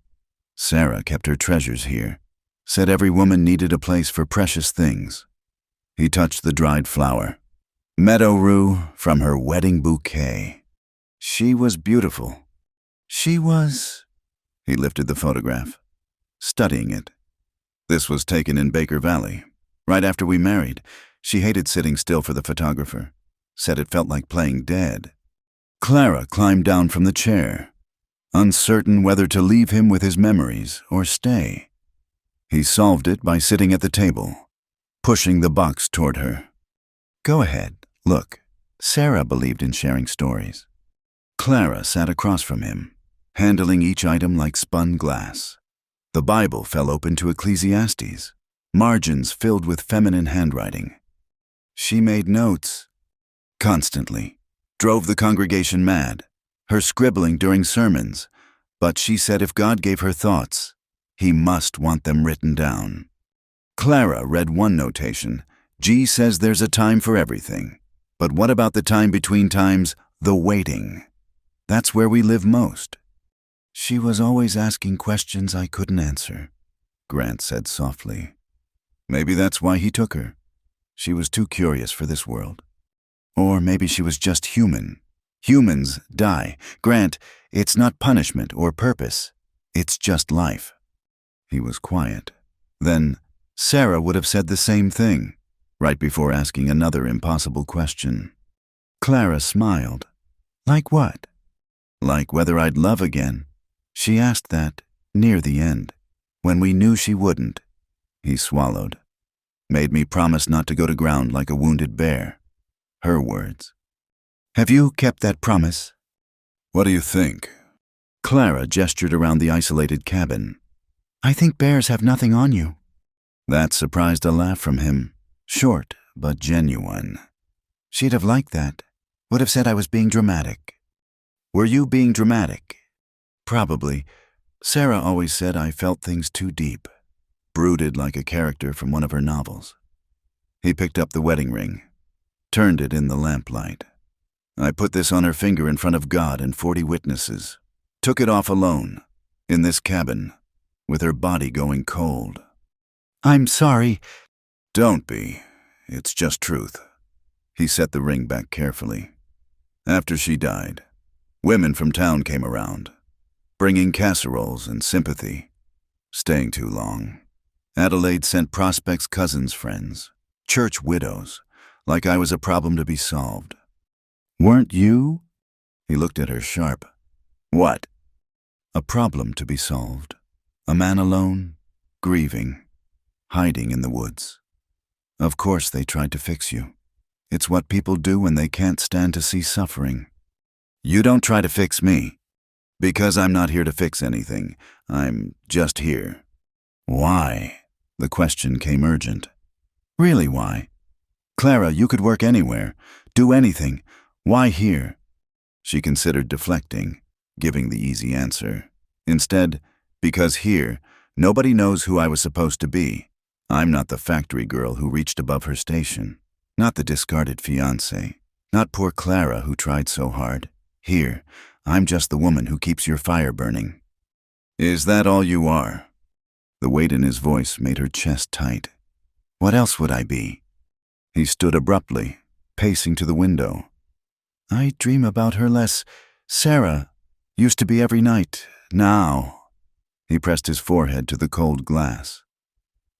Sarah kept her treasures here, said every woman needed a place for precious things. He touched the dried flower. Meadow rue from her wedding bouquet. She was beautiful. She was... He lifted the photograph, studying it. This was taken in Baker Valley, right after we married. She hated sitting still for the photographer, said it felt like playing dead. Clara climbed down from the chair, uncertain whether to leave him with his memories or stay. He solved it by sitting at the table, pushing the box toward her. Go ahead, look. Sarah believed in sharing stories. Clara sat across from him, handling each item like spun glass. The Bible fell open to Ecclesiastes, margins filled with feminine handwriting. She made notes, constantly, drove the congregation mad, her scribbling during sermons, but she said if God gave her thoughts, he must want them written down. Clara read one notation. G says there's a time for everything, but what about the time between times, the waiting? That's where we live most. She was always asking questions I couldn't answer, Grant said softly. Maybe that's why he took her. She was too curious for this world. Or maybe she was just human. Humans die. Grant, it's not punishment or purpose. It's just life. He was quiet. Then Sarah would have said the same thing, right before asking another impossible question. Clara smiled. Like what? Like whether I'd love again. She asked that near the end, when we knew she wouldn't. He swallowed. Made me promise not to go to ground like a wounded bear. Her words. Have you kept that promise? What do you think? Clara gestured around the isolated cabin. I think bears have nothing on you. That surprised a laugh from him, short but genuine. She'd have liked that. Would have said I was being dramatic. Were you being dramatic? Probably. Sarah always said I felt things too deep, brooded like a character from one of her novels. He picked up the wedding ring, turned it in the lamplight. I put this on her finger in front of God and 40 witnesses. Took it off alone, in this cabin, with her body going cold. I'm sorry. Don't be. It's just truth. He set the ring back carefully. After she died, women from town came around, bringing casseroles and sympathy. Staying too long. Adelaide sent Prospect's cousins' friends, church widows, like I was a problem to be solved. Weren't you? He looked at her sharp. What? A problem to be solved. A man alone, grieving, hiding in the woods. Of course they tried to fix you. It's what people do when they can't stand to see suffering. You don't try to fix me. Because I'm not here to fix anything. I'm just here. Why? The question came urgent. Really, why? Clara, you could work anywhere, do anything. Why here? She considered deflecting, giving the easy answer. Instead, because here, nobody knows who I was supposed to be. I'm not the factory girl who reached above her station. Not the discarded fiancé. Not poor Clara who tried so hard. Here, I'm just the woman who keeps your fire burning. Is that all you are? The weight in his voice made her chest tight. What else would I be? He stood abruptly, pacing to the window. I dream about her less Sarah used to be every night. Now, he pressed his forehead to the cold glass.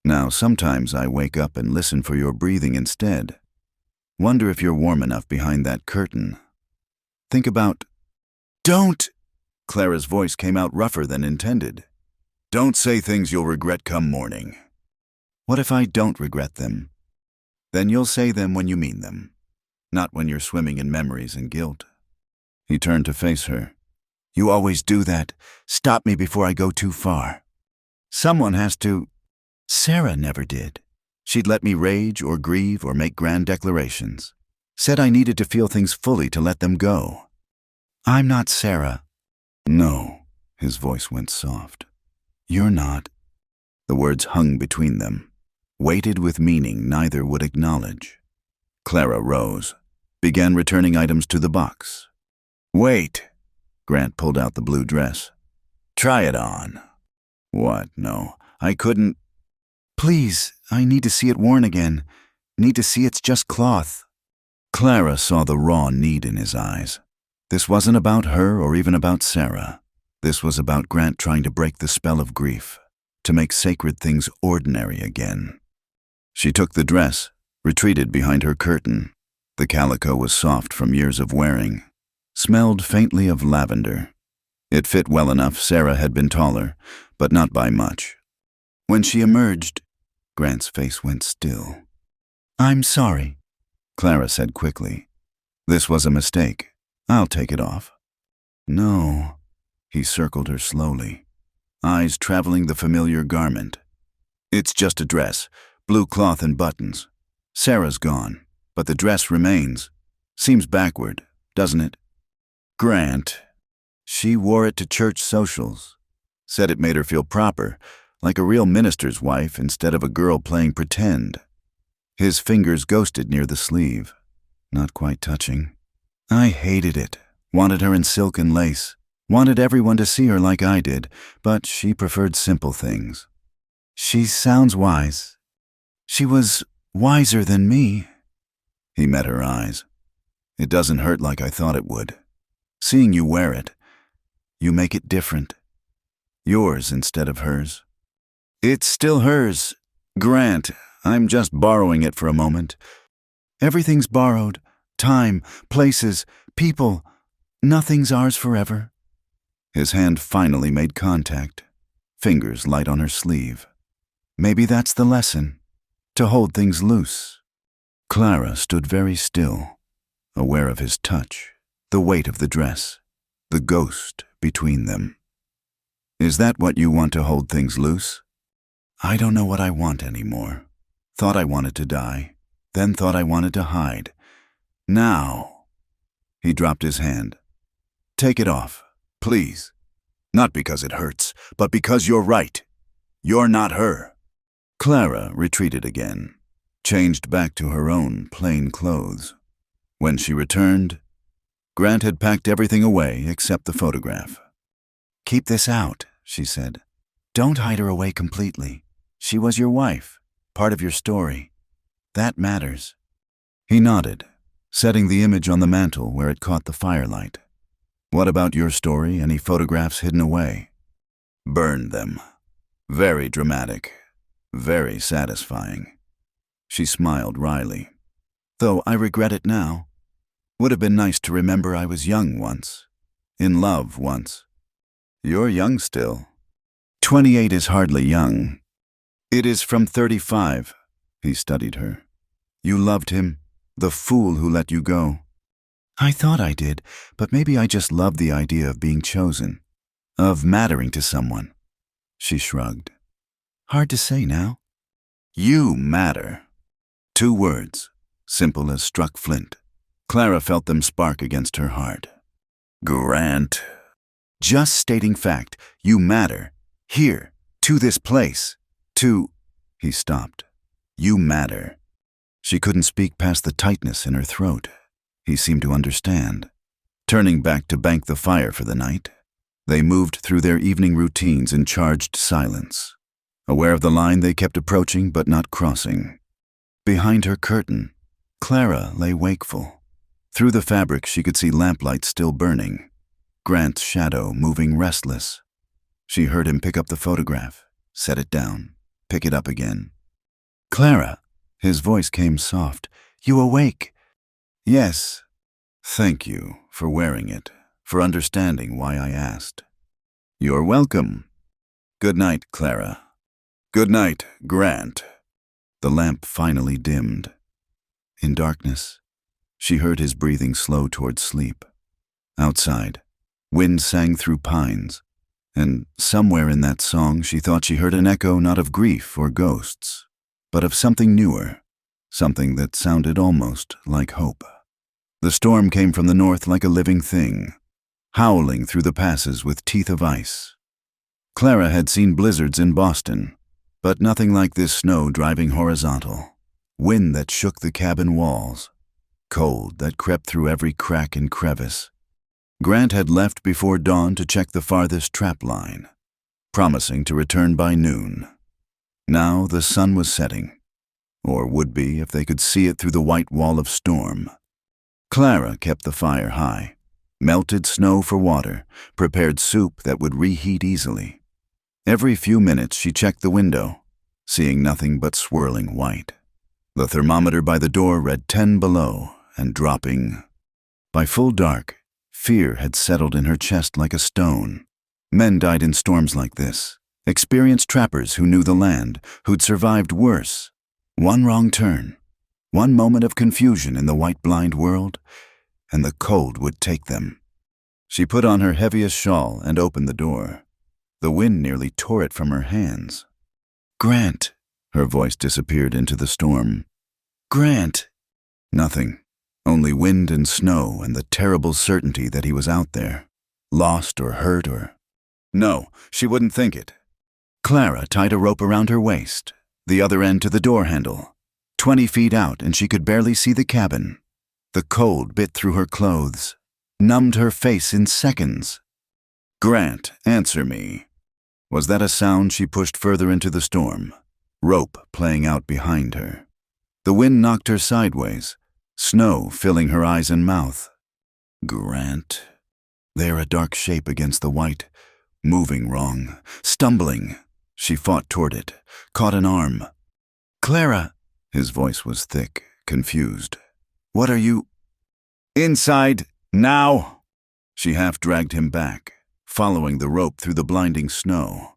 Now, sometimes I wake up and listen for your breathing instead. Wonder if you're warm enough behind that curtain. Think about... Don't! Clara's voice came out rougher than intended. Don't say things you'll regret come morning. What if I don't regret them? Then you'll say them when you mean them, not when you're swimming in memories and guilt. He turned to face her. You always do that. Stop me before I go too far. Someone has to... Sarah never did. She'd let me rage or grieve or make grand declarations. Said I needed to feel things fully to let them go. I'm not Sarah. No, his voice went soft. You're not. The words hung between them, weighted with meaning neither would acknowledge. Clara rose, began returning items to the box. Wait. Grant pulled out the blue dress. Try it on. What? No, I couldn't. Please, I need to see it worn again. Need to see it's just cloth. Clara saw the raw need in his eyes. This wasn't about her or even about Sarah. This was about Grant trying to break the spell of grief, to make sacred things ordinary again. She took the dress, retreated behind her curtain. The calico was soft from years of wearing, smelled faintly of lavender. It fit well enough. Sarah had been taller, but not by much. When she emerged, Grant's face went still. I'm sorry, Clara said quickly. This was a mistake. I'll take it off. No, he circled her slowly, eyes traveling the familiar garment. It's just a dress, blue cloth and buttons. Sarah's gone, but the dress remains. Seems backward, doesn't it? Grant. She wore it to church socials. Said it made her feel proper, like a real minister's wife instead of a girl playing pretend. His fingers ghosted near the sleeve, not quite touching. I hated it, wanted her in silk and lace, wanted everyone to see her like I did, but she preferred simple things. She sounds wise. She was wiser than me. He met her eyes. It doesn't hurt like I thought it would. Seeing you wear it, you make it different. Yours instead of hers. It's still hers. Grant, I'm just borrowing it for a moment. Everything's borrowed. Time, places, people. Nothing's ours forever. His hand finally made contact, fingers light on her sleeve. Maybe that's the lesson, to hold things loose. Clara stood very still, aware of his touch, the weight of the dress, the ghost between them. Is that what you want, to hold things loose? I don't know what I want anymore. Thought I wanted to die, then thought I wanted to hide. Now, he dropped his hand. Take it off, please. Not because it hurts, but because you're right. You're not her. Clara retreated again, changed back to her own plain clothes. When she returned, Grant had packed everything away except the photograph. Keep this out, she said. Don't hide her away completely. She was your wife, part of your story. That matters. He nodded, setting the image on the mantel where it caught the firelight. What about your story? Any photographs hidden away? Burned them. Very dramatic. Very satisfying. She smiled wryly. Though I regret it now. Would have been nice to remember I was young once. In love once. You're young still. 28 is hardly young. It is from 35. He studied her. You loved him, the fool who let you go. I thought I did, but maybe I just loved the idea of being chosen, of mattering to someone. She shrugged. Hard to say now. You matter. 2 words, simple as struck flint. Clara felt them spark against her heart. Grant. Just stating fact. You matter. Here, to this place, to... He stopped. You matter. She couldn't speak past the tightness in her throat. He seemed to understand. Turning back to bank the fire for the night, they moved through their evening routines in charged silence, aware of the line they kept approaching but not crossing. Behind her curtain, Clara lay wakeful. Through the fabric she could see lamplight still burning. Grant's shadow moving restless. She heard him pick up the photograph, set it down, pick it up again. "Clara," his voice came soft. "You awake?" "Yes. Thank you for wearing it, for understanding why I asked." "You're welcome. Good night, Clara." "Good night, Grant." The lamp finally dimmed. In darkness, she heard his breathing slow towards sleep. Outside, wind sang through pines, and somewhere in that song she thought she heard an echo not of grief or ghosts, but of something newer, something that sounded almost like hope. The storm came from the north like a living thing, howling through the passes with teeth of ice. Clara had seen blizzards in Boston, but nothing like this snow driving horizontal, wind that shook the cabin walls, cold that crept through every crack and crevice. Grant had left before dawn to check the farthest trap line, promising to return by noon. Now the sun was setting, or would be if they could see it through the white wall of storm. Clara kept the fire high, melted snow for water, prepared soup that would reheat easily. Every few minutes she checked the window, seeing nothing but swirling white. The thermometer by the door read 10 below and dropping. By full dark, fear had settled in her chest like a stone. Men died in storms like this, experienced trappers who knew the land, who'd survived worse. One wrong turn, one moment of confusion in the white blind world, and the cold would take them. She put on her heaviest shawl and opened the door. The wind nearly tore it from her hands. "Grant," her voice disappeared into the storm. "Grant." Nothing, only wind and snow and the terrible certainty that he was out there, lost or hurt or... No, she wouldn't think it. Clara tied a rope around her waist, the other end to the door handle. 20 feet out and she could barely see the cabin. The cold bit through her clothes, numbed her face in seconds. "Grant, answer me." Was that a sound she pushed further into the storm, rope playing out behind her? The wind knocked her sideways, snow filling her eyes and mouth. Grant. There a dark shape against the white, moving wrong, stumbling. She fought toward it, caught an arm. "Clara." His voice was thick, confused. "What are you—" "Inside, now!" She half dragged him back, following the rope through the blinding snow.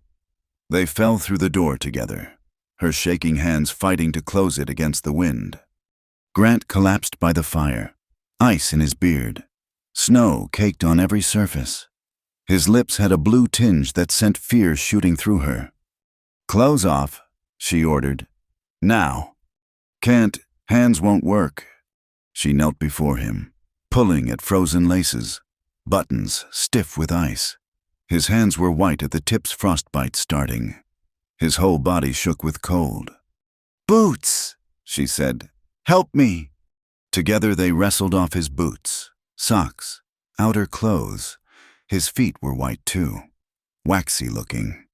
They fell through the door together, her shaking hands fighting to close it against the wind. Grant collapsed by the fire, ice in his beard, snow caked on every surface. His lips had a blue tinge that sent fear shooting through her. "Clothes off," she ordered. "Now." "Can't, hands won't work." She knelt before him, pulling at frozen laces, buttons stiff with ice. His hands were white at the tips, frostbite starting. His whole body shook with cold. "Boots," she said. "Help me." Together they wrestled off his boots, socks, outer clothes. His feet were white too, waxy looking.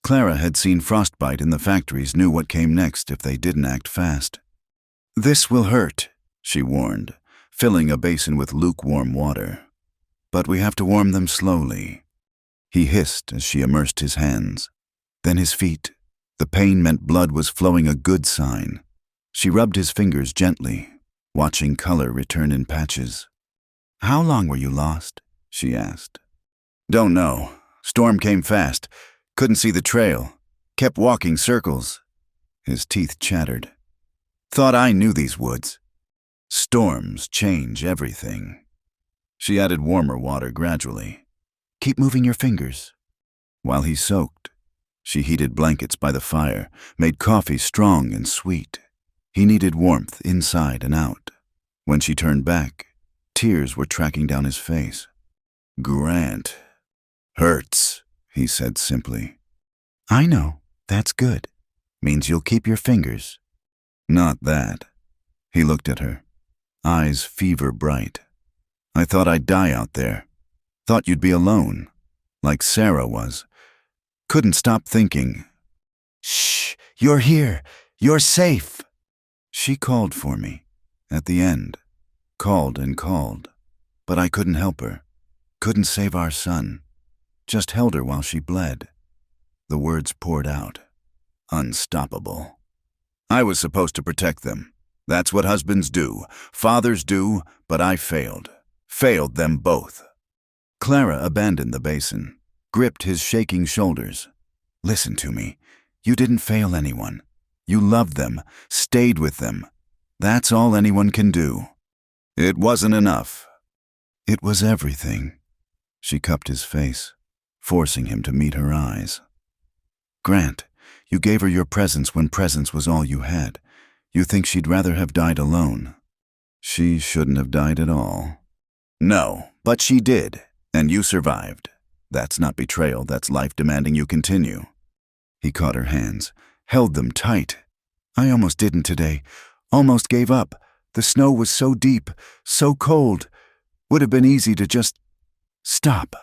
Clara had seen frostbite in the factories, knew what came next if they didn't act fast. "This will hurt," she warned, filling a basin with lukewarm water. "But we have to warm them slowly." He hissed as she immersed his hands. Then his feet. The pain meant blood was flowing, a good sign. She rubbed his fingers gently, watching color return in patches. "How long were you lost?" she asked. "Don't know. Storm came fast. Couldn't see the trail. Kept walking circles." His teeth chattered. "Thought I knew these woods. Storms change everything." She added warmer water gradually. "Keep moving your fingers." While he soaked, she heated blankets by the fire, made coffee strong and sweet. He needed warmth inside and out. When she turned back, tears were tracking down his face. "Grant. Hurts," he said simply. "I know. That's good. Means you'll keep your fingers." "Not that." He looked at her, eyes fever bright. "I thought I'd die out there. Thought you'd be alone, like Sarah was. Couldn't stop thinking." "Shh, you're here. You're safe." She called for me, at the end. Called and called, but I couldn't help her. Couldn't save our son. Just held her while she bled. The words poured out. Unstoppable. I was supposed to protect them. That's what husbands do. Fathers do, but I failed. Failed them both. Clara abandoned the basin, gripped his shaking shoulders. Listen to me. You didn't fail anyone. You loved them, stayed with them. That's all anyone can do. It wasn't enough. It was everything. She cupped his face, forcing him to meet her eyes. Grant, you gave her your presence when presence was all you had. You think she'd rather have died alone. She shouldn't have died at all. No, but she did, and you survived. That's not betrayal, that's life demanding you continue. He caught her hands, held them tight. I almost didn't today. Almost gave up. The snow was so deep, so cold. Would have been easy to just stop.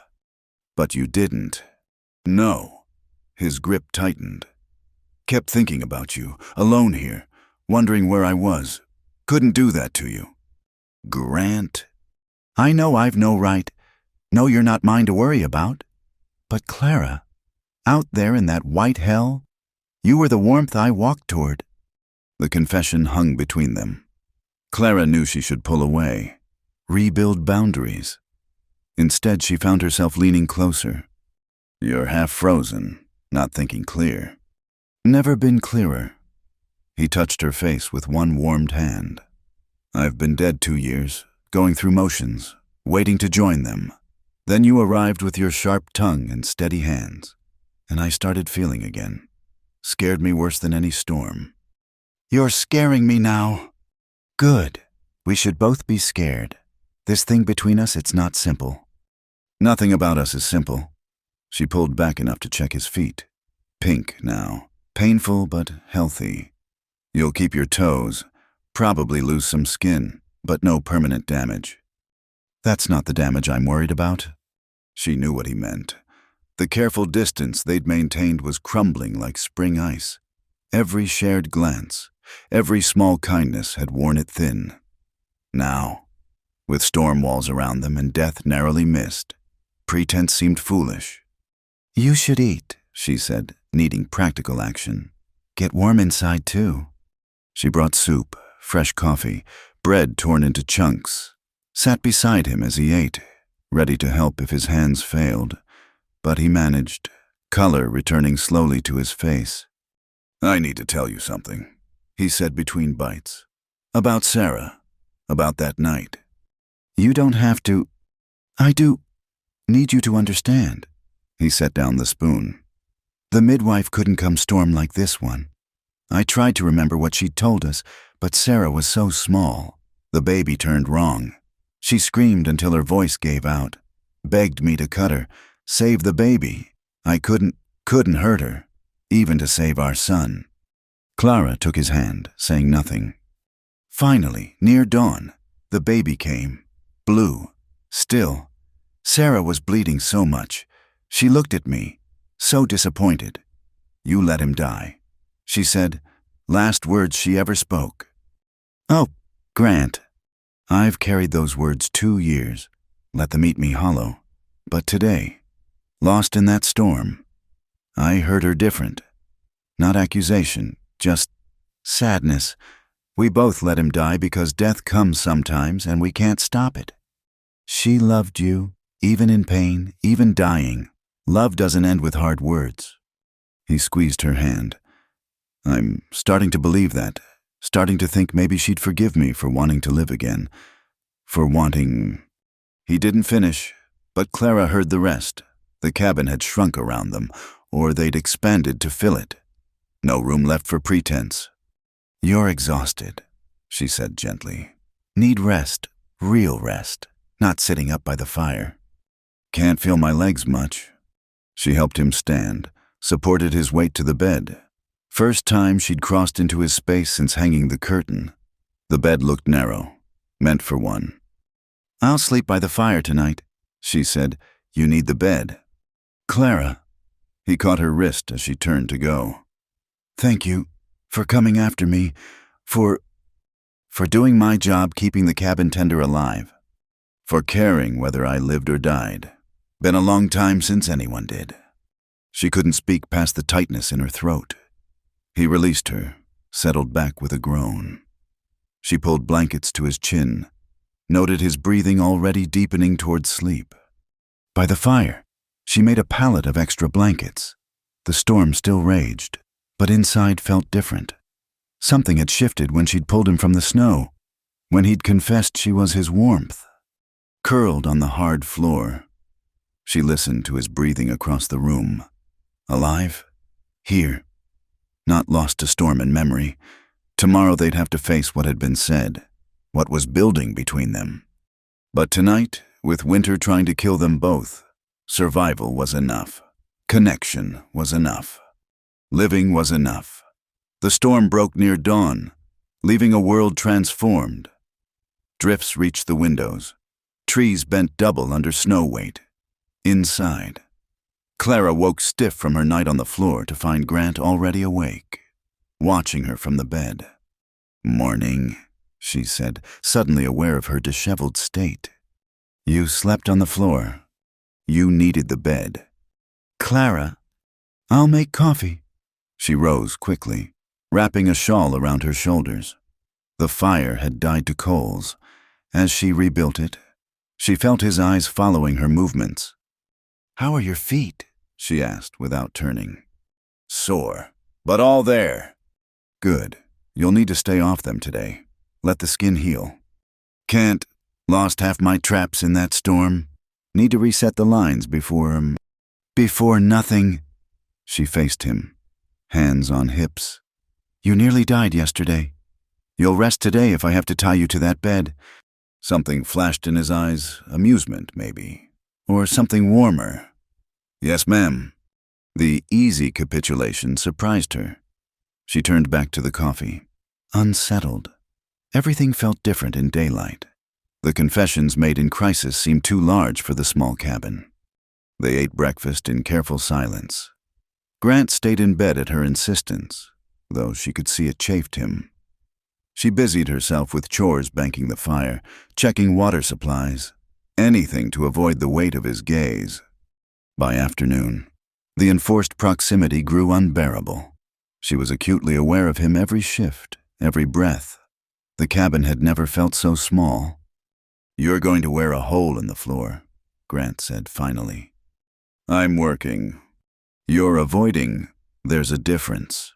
But you didn't. No. His grip tightened. Kept thinking about you, alone here, wondering where I was. Couldn't do that to you. Grant. I know I've no right. No, you're not mine to worry about. But Clara, out there in that white hell, you were the warmth I walked toward. The confession hung between them. Clara knew she should pull away, rebuild boundaries. Instead, she found herself leaning closer. You're half frozen, not thinking clear. Never been clearer. He touched her face with one warmed hand. I've been dead 2 years, going through motions, waiting to join them. Then you arrived with your sharp tongue and steady hands, and I started feeling again. Scared me worse than any storm. You're scaring me now. Good. We should both be scared. This thing between us, it's not simple. Nothing about us is simple. She pulled back enough to check his feet. Pink now. Painful but healthy. You'll keep your toes, probably lose some skin, but no permanent damage. That's not the damage I'm worried about. She knew what he meant. The careful distance they'd maintained was crumbling like spring ice. Every shared glance, every small kindness had worn it thin. Now, with storm walls around them and death narrowly missed, pretense seemed foolish. You should eat, she said, needing practical action. Get warm inside, too. She brought soup, fresh coffee, bread torn into chunks, sat beside him as he ate, ready to help if his hands failed. But he managed, color returning slowly to his face. I need to tell you something, he said between bites. About Sarah, about that night. You don't have to. I do need you to understand. He set down the spoon. The midwife couldn't come storm like this one. I tried to remember what she'd told us, but Sarah was so small. The baby turned wrong. She screamed until her voice gave out, begged me to cut her, save the baby. I couldn't hurt her, even to save our son. Clara took his hand, saying nothing. Finally, near dawn, the baby came, blue, still. Sarah was bleeding so much. She looked at me, so disappointed. You let him die, she said, last words she ever spoke. Oh, Grant. I've carried those words 2 years, let them eat me hollow. But today, lost in that storm, I heard her different. Not accusation, just sadness. We both let him die because death comes sometimes and we can't stop it. She loved you, even in pain, even dying. Love doesn't end with hard words. He squeezed her hand. I'm starting to believe that, starting to think maybe she'd forgive me for wanting to live again, for wanting... He didn't finish, but Clara heard the rest. The cabin had shrunk around them, or they'd expanded to fill it. No room left for pretense. You're exhausted, she said gently. Need rest, real rest, not sitting up by the fire. Can't feel my legs much. She helped him stand, supported his weight to the bed. First time she'd crossed into his space since hanging the curtain. The bed looked narrow, meant for one. I'll sleep by the fire tonight, she said. You need the bed. Clara. He caught her wrist as she turned to go. Thank you for coming after me, for doing my job keeping the cabin tender alive, for caring whether I lived or died. Been a long time since anyone did. She couldn't speak past the tightness in her throat. He released her, settled back with a groan. She pulled blankets to his chin, noted his breathing already deepening towards sleep. By the fire, she made a pallet of extra blankets. The storm still raged, but inside felt different. Something had shifted when she'd pulled him from the snow, when he'd confessed she was his warmth. Curled on the hard floor, she listened to his breathing across the room. Alive? Here. Not lost to storm and memory. Tomorrow they'd have to face what had been said, what was building between them. But tonight, with winter trying to kill them both, survival was enough. Connection was enough. Living was enough. The storm broke near dawn, leaving a world transformed. Drifts reached the windows. Trees bent double under snow weight. Inside, Clara woke stiff from her night on the floor to find Grant already awake, watching her from the bed. "Morning," she said, suddenly aware of her disheveled state. "You slept on the floor. You needed the bed." "Clara, I'll make coffee." She rose quickly, wrapping a shawl around her shoulders. The fire had died to coals. As she rebuilt it, she felt his eyes following her movements. "How are your feet?" she asked without turning. "Sore, but all there." "Good. You'll need to stay off them today. Let the skin heal." "Can't. Lost half my traps in that storm. Need to reset the lines before nothing." She faced him, hands on hips. "You nearly died yesterday. You'll rest today if I have to tie you to that bed." Something flashed in his eyes, amusement maybe, or something warmer. "Yes, ma'am." The easy capitulation surprised her. She turned back to the coffee, unsettled. Everything felt different in daylight. The confessions made in crisis seemed too large for the small cabin. They ate breakfast in careful silence. Grant stayed in bed at her insistence, though she could see it chafed him. She busied herself with chores banking the fire, checking water supplies, anything to avoid the weight of his gaze. By afternoon, the enforced proximity grew unbearable. She was acutely aware of him every shift, every breath. The cabin had never felt so small. "You're going to wear a hole in the floor," Grant said finally. "I'm working. You're avoiding. There's a difference."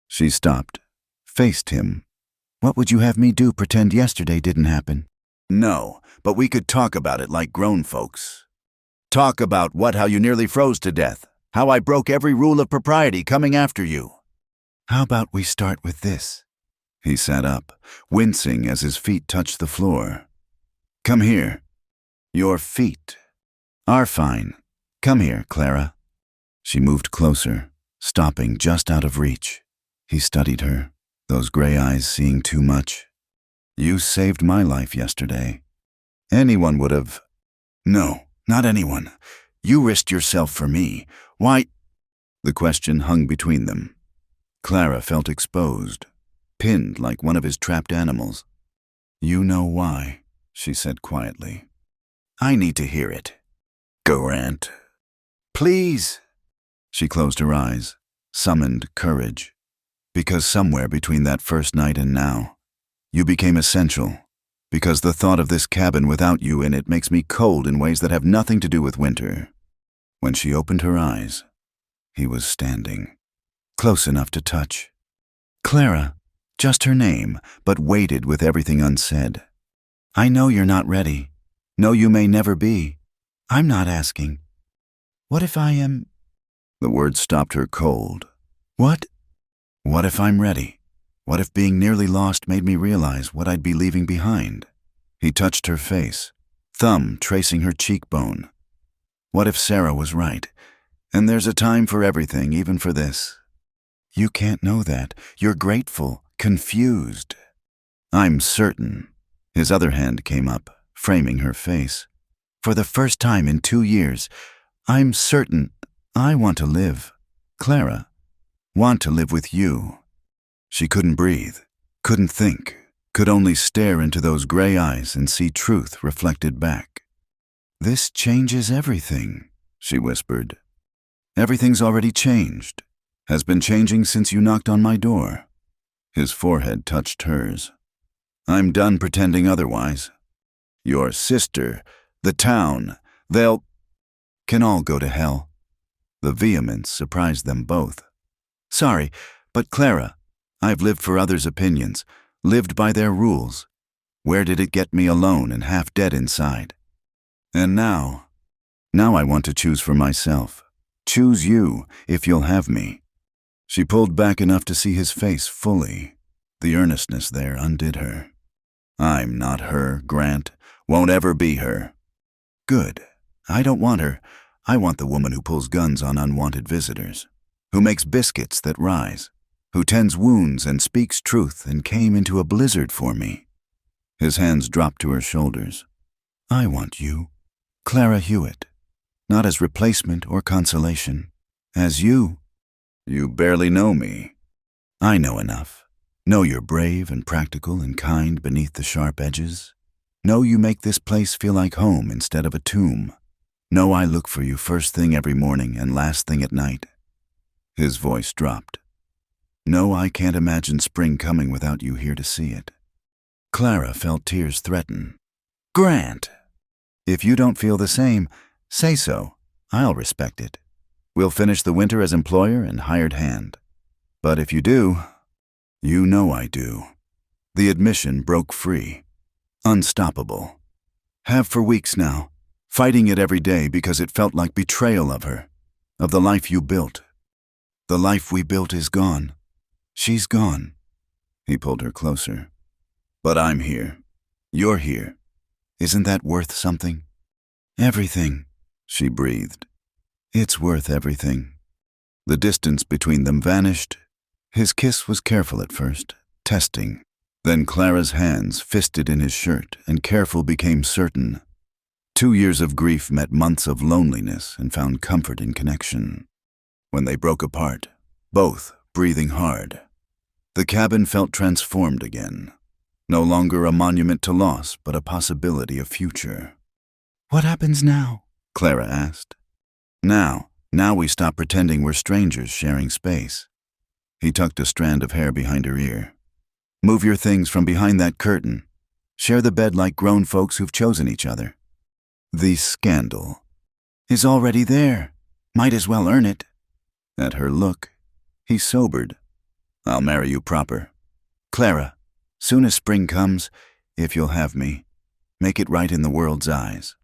She stopped, faced him. "What would you have me do, pretend yesterday didn't happen?" "No, but we could talk about it like grown folks. Talk about how you nearly froze to death, how I broke every rule of propriety coming after you." "How about we start with this?" He sat up, wincing as his feet touched the floor. "Come here." "Your feet are fine. Come here, Clara." She moved closer, stopping just out of reach. He studied her, those gray eyes seeing too much. "You saved my life yesterday. Anyone would have." "No, not anyone. You risked yourself for me. Why?" The question hung between them. Clara felt exposed, pinned like one of his trapped animals. "You know why," she said quietly. "I need to hear it." "Grant." "Please." She closed her eyes, summoned courage. "Because somewhere between that first night and now, you became essential. Because the thought of this cabin without you in it makes me cold in ways that have nothing to do with winter." When she opened her eyes, he was standing, close enough to touch. "Clara," just her name, but weighted with everything unsaid. "I know you're not ready. Know you may never be. I'm not asking. What if I am—" The word stopped her cold. "What?" "What if I'm ready? What if being nearly lost made me realize what I'd be leaving behind?" He touched her face, thumb tracing her cheekbone. "What if Sarah was right, and there's a time for everything, even for this?" "You can't know that. You're grateful, confused." "I'm certain." His other hand came up, framing her face. "For the first time in 2 years, I'm certain I want to live. Clara, want to live with you." She couldn't breathe, couldn't think. could only stare into those gray eyes and see truth reflected back. "This changes everything," she whispered. "Everything's already changed. Has been changing since you knocked on my door." His forehead touched hers. "I'm done pretending otherwise. Your sister, the town, they'll can all go to hell." The vehemence surprised them both. "Sorry, but Clara, I've lived for others' opinions, lived by their rules. Where did it get me alone and half dead inside? And now I want to choose for myself. Choose you, if you'll have me." She pulled back enough to see his face fully. The earnestness there undid her. "I'm not her, Grant. Won't ever be her." "Good. I don't want her. I want the woman who pulls guns on unwanted visitors, who makes biscuits that rise, who tends wounds and speaks truth and came into a blizzard for me." His hands dropped to her shoulders. "I want you, Clara Hewitt, not as replacement or consolation, as you." "You barely know me." "I know enough. Know you're brave and practical and kind beneath the sharp edges. Know you make this place feel like home instead of a tomb. Know I look for you first thing every morning and last thing at night." His voice dropped. "Know I can't imagine spring coming without you here to see it." Clara felt tears threaten. "Grant! If you don't feel the same, say so. I'll respect it. We'll finish the winter as employer and hired hand. But if you do, you know I do." The admission broke free. Unstoppable. Have for weeks now, fighting it every day because it felt like betrayal of her, of the life you built. "The life we built is gone. She's gone." He pulled her closer. "But I'm here. You're here. Isn't that worth something?" "Everything," she breathed. "It's worth everything." The distance between them vanished. His kiss was careful at first, testing. Then Clara's hands fisted in his shirt, and careful became certain. 2 years of grief met months of loneliness and found comfort in connection. When they broke apart, both breathing hard, the cabin felt transformed again. No longer a monument to loss, but a possibility of future. "What happens now?" Clara asked. Now we stop pretending we're strangers sharing space." He tucked a strand of hair behind her ear. "Move your things from behind that curtain. Share the bed like grown folks who've chosen each other." "The scandal is already there. Might as well earn it." At her look, he sobered. "I'll marry you proper. Clara, soon as spring comes, if you'll have me, make it right in the world's eyes."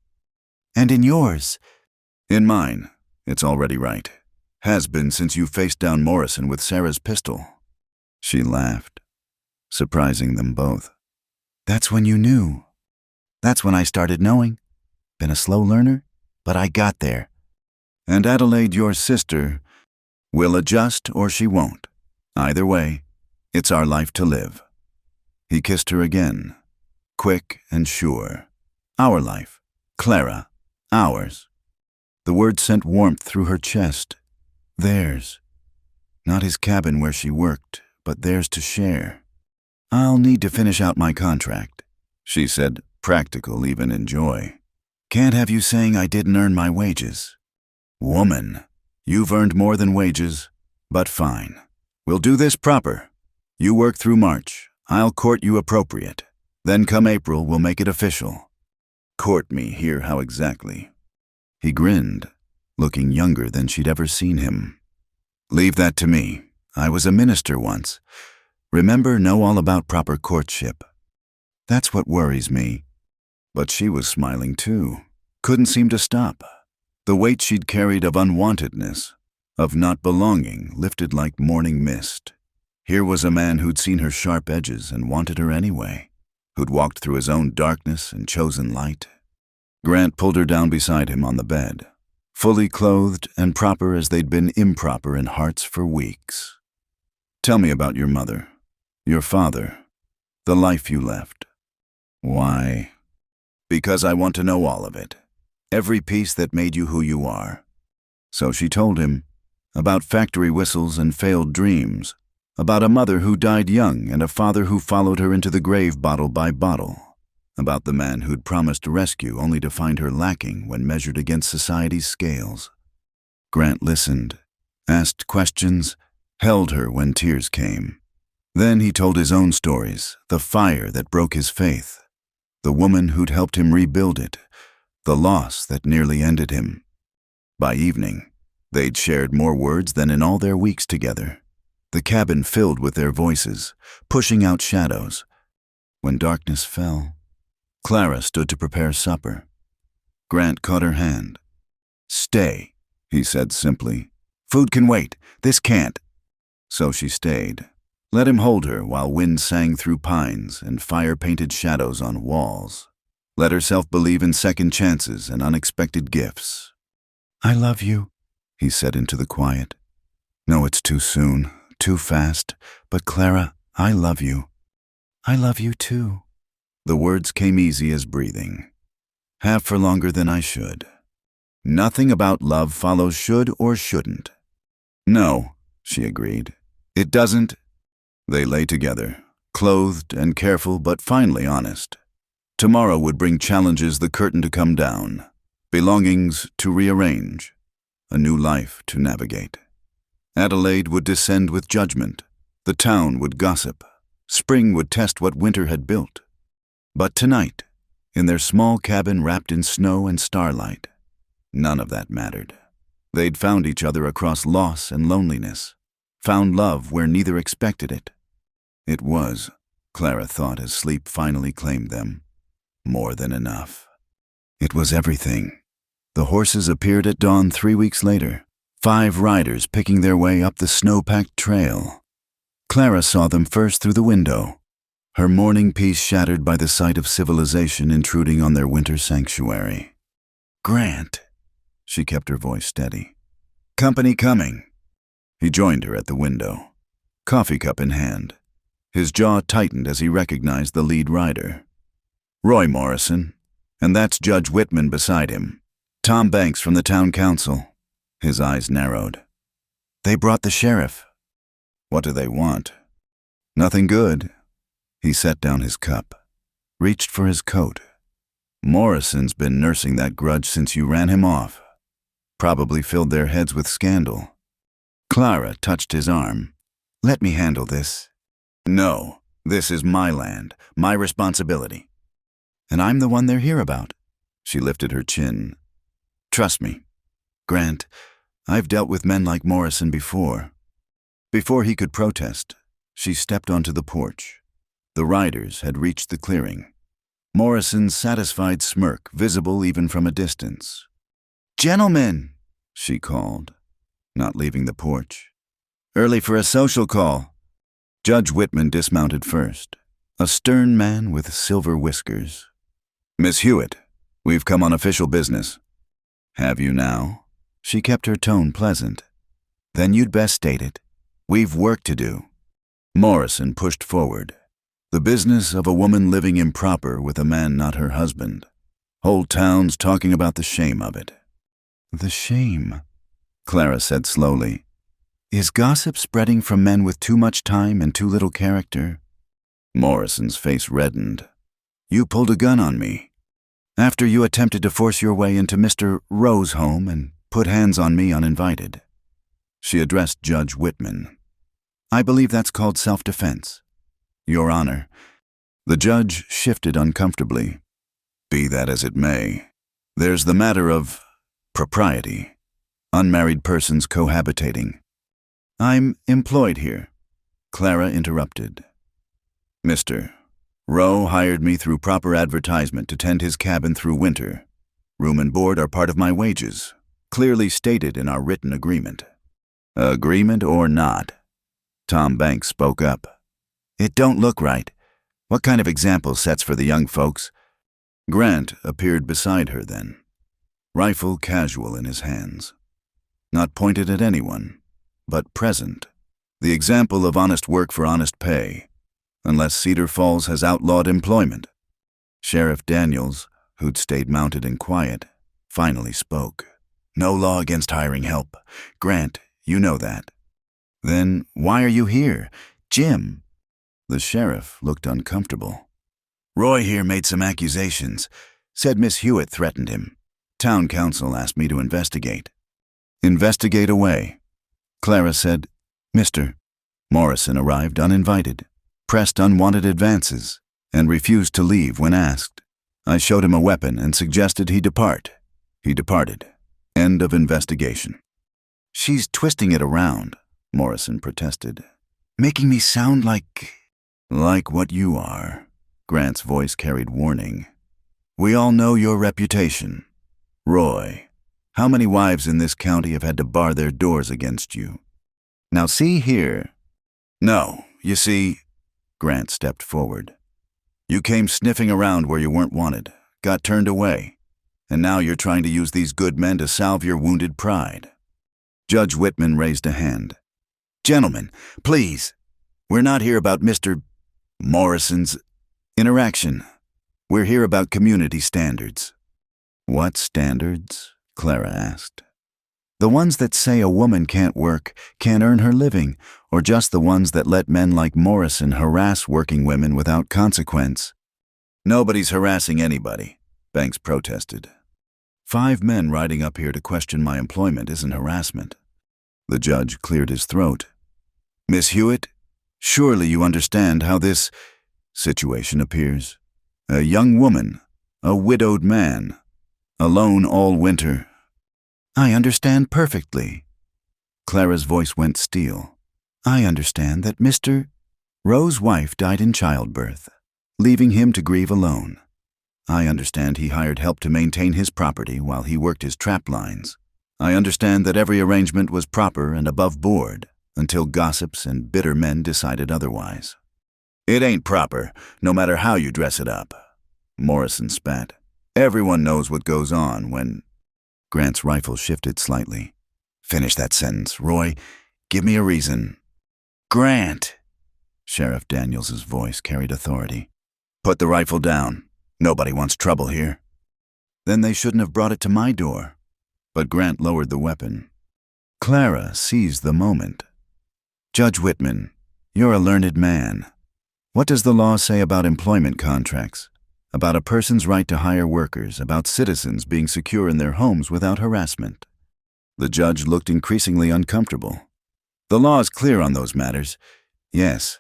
"And in yours?" "In mine, it's already right. Has been since you faced down Morrison with Sarah's pistol." She laughed, surprising them both. "That's when you knew." "That's when I started knowing. Been a slow learner, but I got there." "And Adelaide, your sister, will adjust or she won't. Either way, it's our life to live." He kissed her again, quick and sure. "Our life, Clara, ours." The words sent warmth through her chest. Theirs. Not his cabin where she worked, but theirs to share. "I'll need to finish out my contract," she said, practical even in joy. "Can't have you saying I didn't earn my wages." "Woman, you've earned more than wages, but fine. We'll do this proper. You work through March. I'll court you appropriate. Then come April, we'll make it official." "Court me, hear how exactly." He grinned, looking younger than she'd ever seen him. "Leave that to me. I was a minister once. Remember, know all about proper courtship." "That's what worries me." But she was smiling too. Couldn't seem to stop. The weight she'd carried of unwantedness, of not belonging, lifted like morning mist. Here was a man who'd seen her sharp edges and wanted her anyway, who'd walked through his own darkness and chosen light. Grant pulled her down beside him on the bed, fully clothed and proper as they'd been improper in hearts for weeks. "Tell me about your mother, your father, the life you left." "Why?" "Because I want to know all of it. Every piece that made you who you are." So she told him about factory whistles and failed dreams, About a mother who died young and a father who followed her into the grave bottle by bottle. About the man who'd promised rescue only to find her lacking when measured against society's scales. Grant listened, asked questions, held her when tears came. Then he told his own stories, the fire that broke his faith, the woman who'd helped him rebuild it, the loss that nearly ended him. By evening, they'd shared more words than in all their weeks together, the cabin filled with their voices, pushing out shadows. When darkness fell, Clara stood to prepare supper. Grant caught her hand. "Stay," he said simply. "Food can wait. This can't." So she stayed. Let him hold her while wind sang through pines and fire-painted shadows on walls. Let herself believe in second chances and unexpected gifts. "I love you," he said into the quiet. "No, it's too soon, too fast, but Clara, I love you. I love you too." The words came easy as breathing. "Half for longer than I should." Nothing about love follows should or shouldn't. "No," she agreed. "It doesn't." They lay together, clothed and careful but finally honest. Tomorrow would bring challenges, the curtain to come down, belongings to rearrange, a new life to navigate. Adelaide would descend with judgment. The town would gossip. Spring would test what winter had built. But tonight, in their small cabin wrapped in snow and starlight, none of that mattered. They'd found each other across loss and loneliness, found love where neither expected it. It was, Clara thought as sleep finally claimed them, more than enough. It was everything. The horses appeared at dawn 3 weeks later, 5 riders picking their way up the snow-packed trail. Clara saw them first through the window, her morning peace shattered by the sight of civilization intruding on their winter sanctuary. "Grant," she kept her voice steady. "Company coming." He joined her at the window, coffee cup in hand. His jaw tightened as he recognized the lead rider. Roy Morrison, and that's Judge Whitman beside him. Tom Banks from the town council. His eyes narrowed. "They brought the sheriff." "What do they want?" "Nothing good." He set down his cup, reached for his coat. "Morrison's been nursing that grudge since you ran him off. Probably filled their heads with scandal." Clara touched his arm. "Let me handle this." "No, this is my land, my responsibility." "And I'm the one they're here about." She lifted her chin. "Trust me, Grant, I've dealt with men like Morrison before." Before he could protest, she stepped onto the porch. The riders had reached the clearing. Morrison's satisfied smirk visible even from a distance. "Gentlemen," she called, not leaving the porch. "Early for a social call." Judge Whitman dismounted first, a stern man with silver whiskers. "Miss Hewitt, we've come on official business." "Have you now?" She kept her tone pleasant. "Then you'd best state it. We've work to do." Morrison pushed forward. The business of a woman living improper with a man not her husband. Whole towns talking about the shame of it. "The shame," Clara said slowly. "Is gossip spreading from men with too much time and too little character?" Morrison's face reddened. "You pulled a gun on me. After you attempted to force your way into Mr. Rowe's home and put hands on me uninvited." She addressed Judge Whitman. "I believe that's called self-defense." "Your Honor." The judge shifted uncomfortably. "Be that as it may, there's the matter of propriety. Unmarried persons cohabitating." "I'm employed here," Clara interrupted. "Mr. Rowe hired me through proper advertisement to tend his cabin through winter. Room and board are part of my wages, clearly stated in our written agreement." "Agreement or not?" Tom Banks spoke up. "It don't look right. What kind of example sets for the young folks?" Grant appeared beside her then, rifle casual in his hands. Not pointed at anyone, but present. The example of honest work for honest pay, unless Cedar Falls has outlawed employment. Sheriff Daniels, who'd stayed mounted and quiet, finally spoke. "No law against hiring help. Grant, you know that." Then why are you here? Jim. The sheriff looked uncomfortable. Roy here made some accusations. Said Miss Hewitt threatened him. Town council asked me to investigate. Investigate away. Clara said, Mr. Morrison arrived uninvited, pressed unwanted advances, and refused to leave when asked. I showed him a weapon and suggested he depart. He departed. End of investigation. She's twisting it around, Morrison protested. Making me sound like what you are. Grant's voice carried warning. We all know your reputation. Roy, how many wives in this county have had to bar their doors against you? Now see here. No, you see, Grant stepped forward. You came sniffing around where you weren't wanted, got turned away, and now you're trying to use these good men to salve your wounded pride. Judge Whitman raised a hand. Gentlemen, please, we're not here about Mr. Morrison's interaction. We're here about community standards. What standards? Clara asked. The ones that say a woman can't work, can't earn her living, or just the ones that let men like Morrison harass working women without consequence. Nobody's harassing anybody, Banks protested. 5 men riding up here to question my employment isn't harassment. The judge cleared his throat. Miss Hewitt, surely you understand how this situation appears. A young woman, a widowed man, alone all winter. I understand perfectly. Clara's voice went steel. I understand that Mr. Rowe's wife died in childbirth, leaving him to grieve alone. I understand he hired help to maintain his property while he worked his trap lines. I understand that every arrangement was proper and above board until gossips and bitter men decided otherwise. It ain't proper, no matter how you dress it up. Morrison spat. Everyone knows what goes on when... Grant's rifle shifted slightly. Finish that sentence, Roy. Give me a reason. Grant! Sheriff Daniels's voice carried authority. Put the rifle down. Nobody wants trouble here. Then they shouldn't have brought it to my door. But Grant lowered the weapon. Clara seized the moment. Judge Whitman, you're a learned man. What does the law say about employment contracts? About a person's right to hire workers, about citizens being secure in their homes without harassment? The judge looked increasingly uncomfortable. The law is clear on those matters. Yes.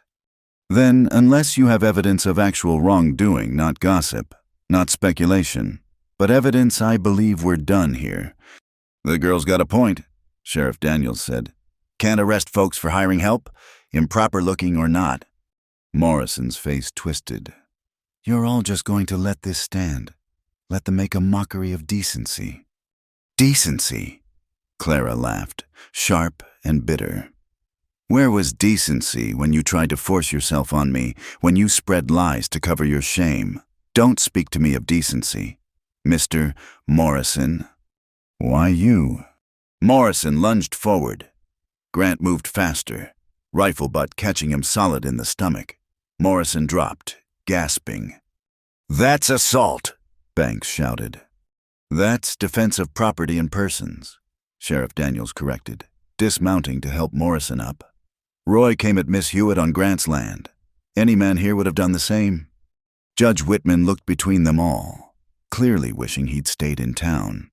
Then, unless you have evidence of actual wrongdoing, not gossip, not speculation, but evidence, I believe we're done here. The girl's got a point, Sheriff Daniels said. Can't arrest folks for hiring help, improper looking or not. Morrison's face twisted. You're all just going to let this stand. Let them make a mockery of decency. Decency? Clara laughed, sharp and bitter. Where was decency when you tried to force yourself on me, when you spread lies to cover your shame? Don't speak to me of decency. Mr. Morrison. Why you? Morrison lunged forward. Grant moved faster, rifle butt catching him solid in the stomach. Morrison dropped, gasping. That's assault, Banks shouted. That's defense of property and persons, Sheriff Daniels corrected, dismounting to help Morrison up. Roy came at Miss Hewitt on Grant's land. Any man here would have done the same. Judge Whitman looked between them all, clearly wishing he'd stayed in town.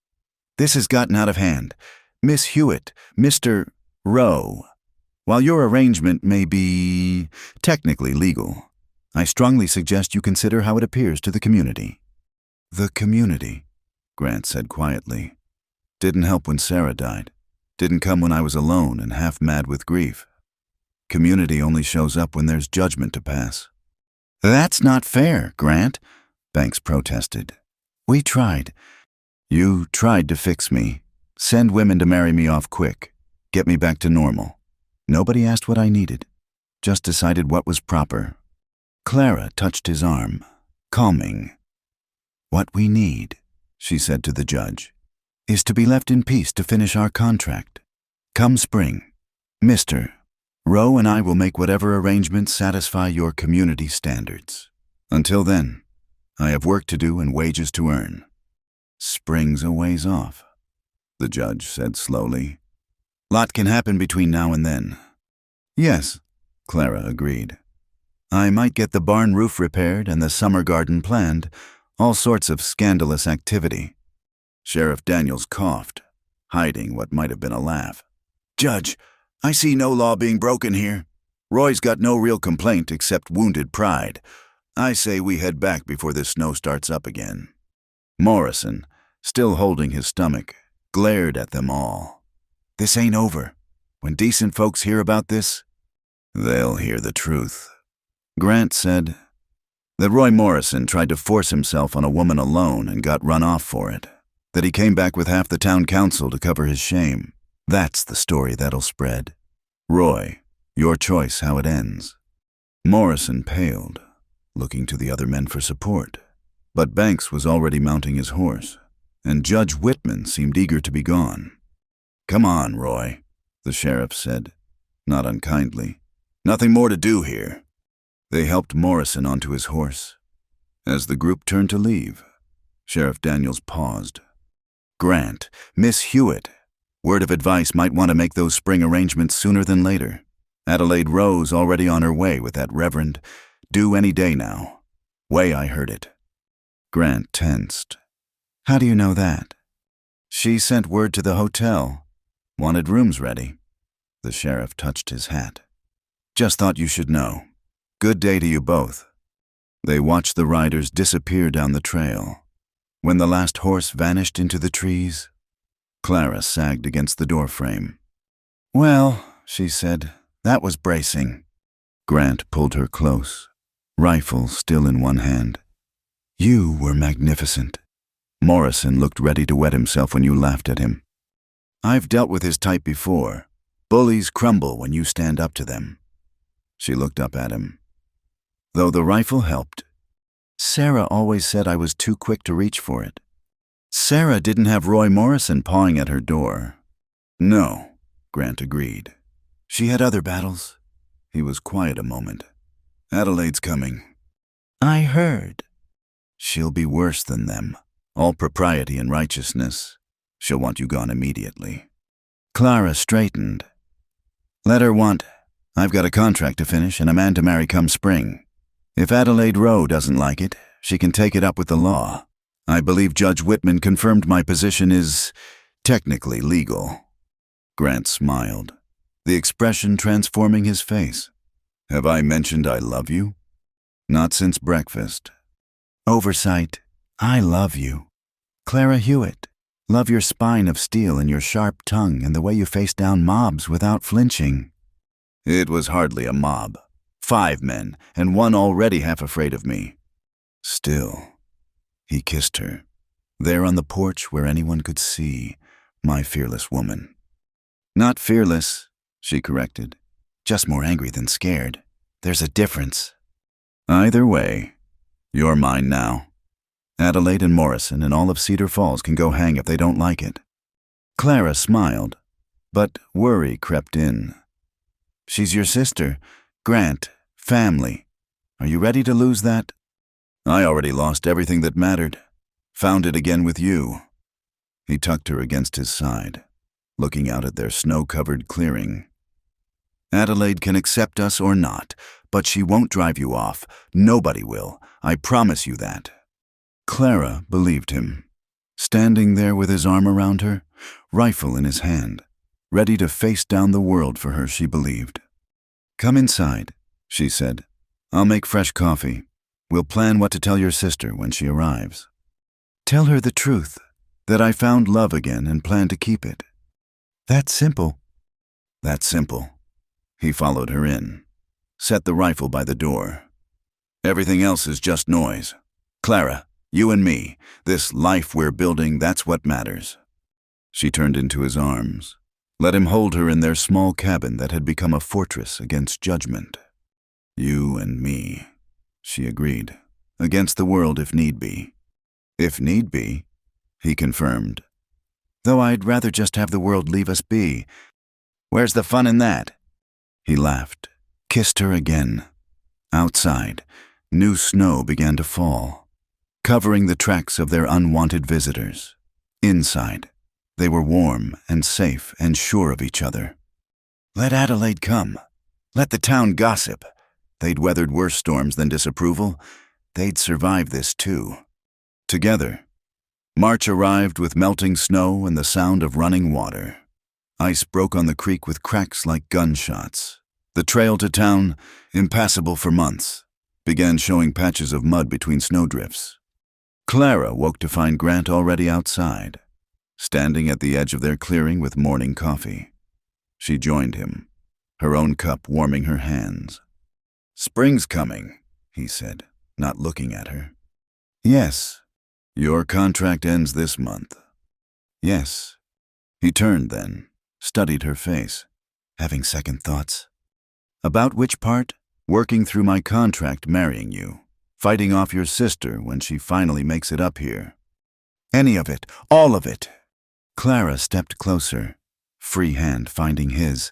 This has gotten out of hand. Miss Hewitt, Mr. Rowe, while your arrangement may be technically legal, I strongly suggest you consider how it appears to the community. The community, Grant said quietly. Didn't help when Sarah died. Didn't come when I was alone and half mad with grief. Community only shows up when there's judgment to pass. That's not fair, Grant, Banks protested. We tried. You tried to fix me. Send women to marry me off quick. Get me back to normal. Nobody asked what I needed. Just decided what was proper. Clara touched his arm, calming. What we need, she said to the judge, is to be left in peace to finish our contract. Come spring, Mr. Rowe and I will make whatever arrangements satisfy your community standards. Until then, I have work to do and wages to earn. Spring's a ways off, the judge said slowly. Lot can happen between now and then. Yes, Clara agreed. I might get the barn roof repaired and the summer garden planned, all sorts of scandalous activity. Sheriff Daniels coughed, hiding what might have been a laugh. Judge, I see no law being broken here. Roy's got no real complaint except wounded pride. I say we head back before this snow starts up again. Morrison, still holding his stomach, glared at them all. This ain't over. When decent folks hear about this, they'll hear the truth. Grant said that Roy Morrison tried to force himself on a woman alone and got run off for it, that he came back with half the town council to cover his shame. That's the story that'll spread. Roy, your choice how it ends. Morrison paled, looking to the other men for support, but Banks was already mounting his horse, and Judge Whitman seemed eager to be gone. Come on, Roy, the sheriff said, not unkindly. Nothing more to do here. They helped Morrison onto his horse. As the group turned to leave, Sheriff Daniels paused. Grant, Miss Hewitt. Word of advice might want to make those spring arrangements sooner than later. Adelaide Rowe's already on her way with that reverend. Due any day now. Way I heard it. Grant tensed. How do you know that? She sent word to the hotel. Wanted rooms ready. The sheriff touched his hat. Just thought you should know. Good day to you both. They watched the riders disappear down the trail. When the last horse vanished into the trees, Clara sagged against the doorframe. Well, she said, that was bracing. Grant pulled her close, rifle still in one hand. You were magnificent. Morrison looked ready to wet himself when you laughed at him. I've dealt with his type before. Bullies crumble when you stand up to them. She looked up at him. Though the rifle helped, Sarah always said I was too quick to reach for it. Sarah didn't have Roy Morrison pawing at her door. No, Grant agreed. She had other battles. He was quiet a moment. Adelaide's coming. I heard. She'll be worse than them. All propriety and righteousness. She'll want you gone immediately. Clara straightened. Let her want. I've got a contract to finish and a man to marry come spring. If Adelaide Rowe doesn't like it, she can take it up with the law. I believe Judge Whitman confirmed my position is technically legal. Grant smiled, the expression transforming his face. Have I mentioned I love you? Not since breakfast. Oversight. I love you. Clara Hewitt. Love your spine of steel and your sharp tongue and the way you face down mobs without flinching. It was hardly a mob. 5 men, and one already half afraid of me. Still, he kissed her, there on the porch where anyone could see, my fearless woman. Not fearless, she corrected. Just more angry than scared. There's a difference. Either way, you're mine now. Adelaide and Morrison and all of Cedar Falls can go hang if they don't like it. Clara smiled, but worry crept in. She's your sister, Grant. Family. Are you ready to lose that? I already lost everything that mattered. Found it again with you. He tucked her against his side, looking out at their snow-covered clearing. Adelaide can accept us or not, but she won't drive you off. Nobody will. I promise you that. Clara believed him, standing there with his arm around her, rifle in his hand, ready to face down the world for her, she believed. Come inside, she said. I'll make fresh coffee. We'll plan what to tell your sister when she arrives. Tell her the truth, that I found love again and plan to keep it. That's simple. That's simple. He followed her in, set the rifle by the door. Everything else is just noise. Clara, you and me, this life we're building, that's what matters. She turned into his arms, let him hold her in their small cabin that had become a fortress against judgment. You and me, she agreed, against the world if need be. If need be, he confirmed. Though I'd rather just have the world leave us be. Where's the fun in that? He laughed, kissed her again. Outside, new snow began to fall, covering the tracks of their unwanted visitors. Inside, they were warm and safe and sure of each other. Let Adelaide come. Let the town gossip. They'd weathered worse storms than disapproval. They'd survive this too. Together, March arrived with melting snow and the sound of running water. Ice broke on the creek with cracks like gunshots. The trail to town, impassable for months, began showing patches of mud between snowdrifts. Clara woke to find Grant already outside, standing at the edge of their clearing with morning coffee. She joined him, her own cup warming her hands. "Spring's coming," he said, not looking at her. "Yes. Your contract ends this month." "Yes." He turned then, studied her face, having second thoughts. "About which part?" "Working through my contract marrying you, fighting off your sister when she finally makes it up here." "Any of it, all of it." Clara stepped closer, free hand finding his.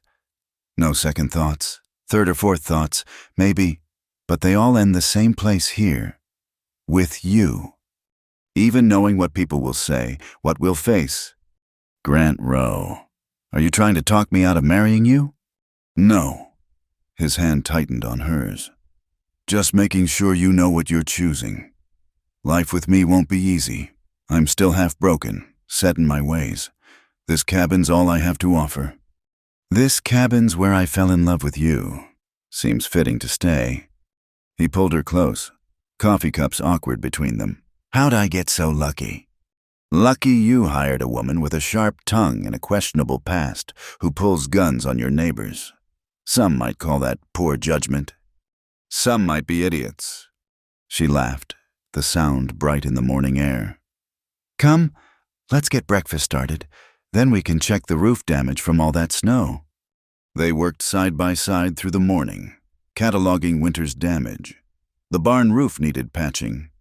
No second thoughts, third or fourth thoughts, maybe, but they all end the same place here. With you. Even knowing what people will say, what we'll face. "Grant Rowe, are you trying to talk me out of marrying you?" "No." His hand tightened on hers. "Just making sure you know what you're choosing. Life with me won't be easy. I'm still half broken, set in my ways. This cabin's all I have to offer." "This cabin's where I fell in love with you. Seems fitting to stay." He pulled her close, coffee cups awkward between them. "How'd I get so lucky?" "Lucky you hired a woman with a sharp tongue and a questionable past who pulls guns on your neighbors. Some might call that poor judgment. Some might be idiots." She laughed, the sound bright in the morning air. "Come, let's get breakfast started. Then we can check the roof damage from all that snow." They worked side by side through the morning, cataloging winter's damage. The barn roof needed patching.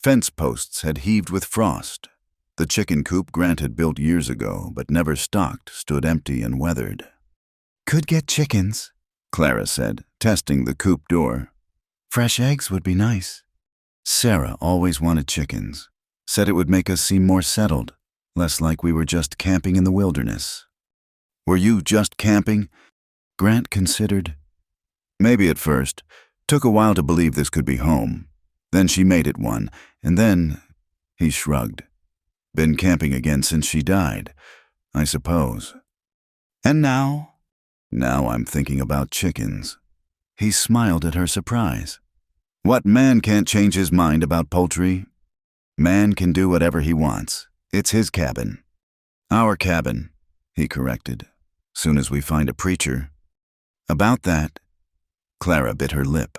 Fence posts had heaved with frost. The chicken coop Grant had built years ago but never stocked stood empty and weathered. "Could get chickens," Clara said, testing the coop door. "Fresh eggs would be nice." Sarah always wanted chickens, said it would make us seem more settled, less like we were just camping in the wilderness. "Were you just camping?" Grant considered. "Maybe at first. Took a while to believe this could be home. Then she made it one, and then..." He shrugged. "Been camping again since she died, I suppose." "And now?" "Now I'm thinking about chickens." He smiled at her surprise. "What man can't change his mind about poultry? Man can do whatever he wants. It's his cabin." "Our cabin," he corrected. "Soon as we find a preacher." "About that..." Clara bit her lip.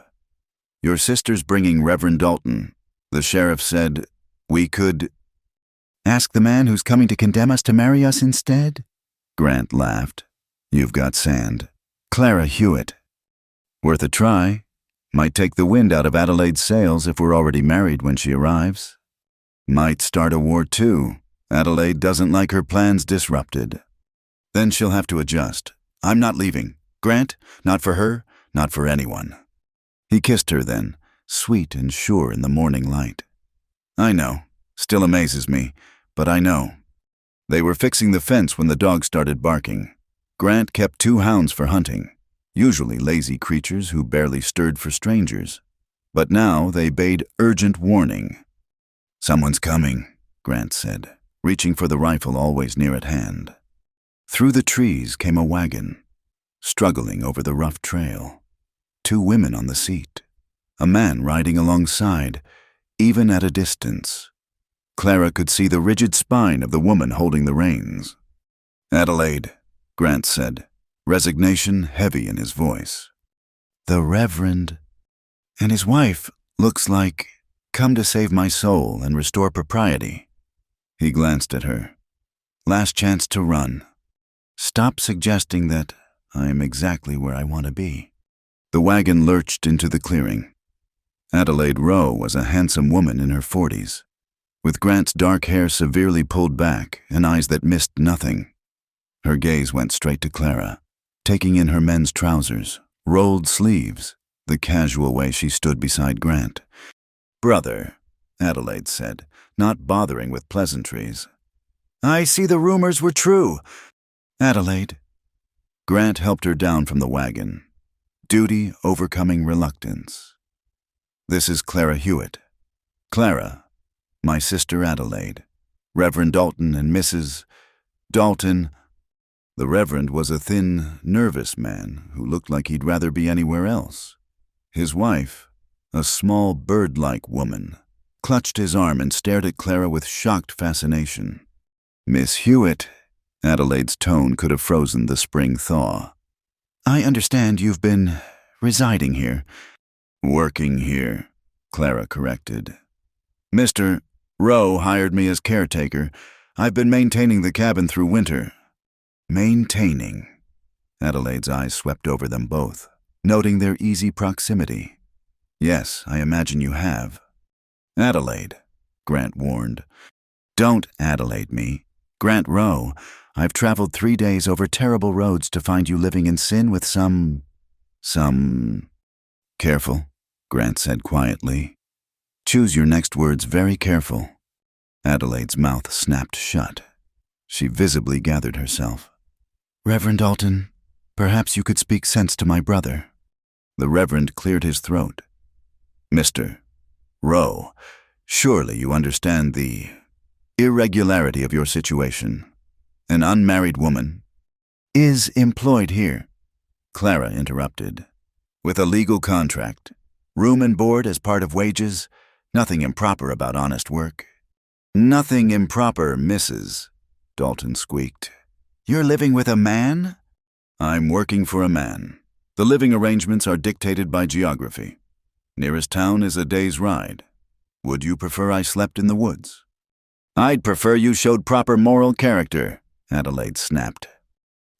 "Your sister's bringing Reverend Dalton. The sheriff said we could..." "Ask the man who's coming to condemn us to marry us instead?" Grant laughed. "You've got sand." Clara Hewitt. "Worth a try. Might take the wind out of Adelaide's sails if we're already married when she arrives. Might start a war too. Adelaide doesn't like her plans disrupted. Then she'll have to adjust. I'm not leaving. Grant, not for her, not for anyone." He kissed her then, sweet and sure in the morning light. "I know. Still amazes me, but I know." They were fixing the fence when the dog started barking. Grant kept 2 hounds for hunting, usually lazy creatures who barely stirred for strangers. But now they bayed urgent warning. "Someone's coming," Grant said, reaching for the rifle always near at hand. Through the trees came a wagon, struggling over the rough trail. 2 women on the seat, a man riding alongside, even at a distance. Clara could see the rigid spine of the woman holding the reins. "Adelaide," Grant said, resignation heavy in his voice. "The Reverend and his wife, looks like, come to save my soul and restore propriety." He glanced at her. "Last chance to run. Stop suggesting that I'm exactly where I want to be." The wagon lurched into the clearing. Adelaide Rowe was a handsome woman in her 40s, with Grant's dark hair severely pulled back and eyes that missed nothing. Her gaze went straight to Clara, taking in her men's trousers, rolled sleeves, the casual way she stood beside Grant. "Brother," Adelaide said, not bothering with pleasantries. "I see the rumors were true." "Adelaide." Grant helped her down from the wagon. Duty overcoming reluctance. This is Clara Hewitt. Clara, my sister Adelaide, Reverend Dalton and Mrs. Dalton. The Reverend was a thin, nervous man who looked like he'd rather be anywhere else. His wife, a small bird-like woman, clutched his arm and stared at Clara with shocked fascination. Miss Hewitt, Adelaide's tone could have frozen the spring thaw. I understand you've been residing here. Working here, Clara corrected. Mr. Rowe hired me as caretaker. I've been maintaining the cabin through winter. Maintaining. Adelaide's eyes swept over them both, noting their easy proximity. Yes, I imagine you have. Adelaide, Grant warned. Don't Adelaide me. Grant Rowe, I've traveled 3 days over terrible roads to find you living in sin with some... Careful, Grant said quietly. Choose your next words very careful. Adelaide's mouth snapped shut. She visibly gathered herself. Reverend Dalton, perhaps you could speak sense to my brother. The Reverend cleared his throat. Mr. Rowe, surely you understand the irregularity of your situation. An unmarried woman is employed here, Clara interrupted. With a legal contract, room and board as part of wages, nothing improper about honest work. Nothing improper, Mrs. Dalton squeaked. You're living with a man? I'm working for a man. The living arrangements are dictated by geography. Nearest town is a day's ride. Would you prefer I slept in the woods? I'd prefer you showed proper moral character, Adelaide snapped.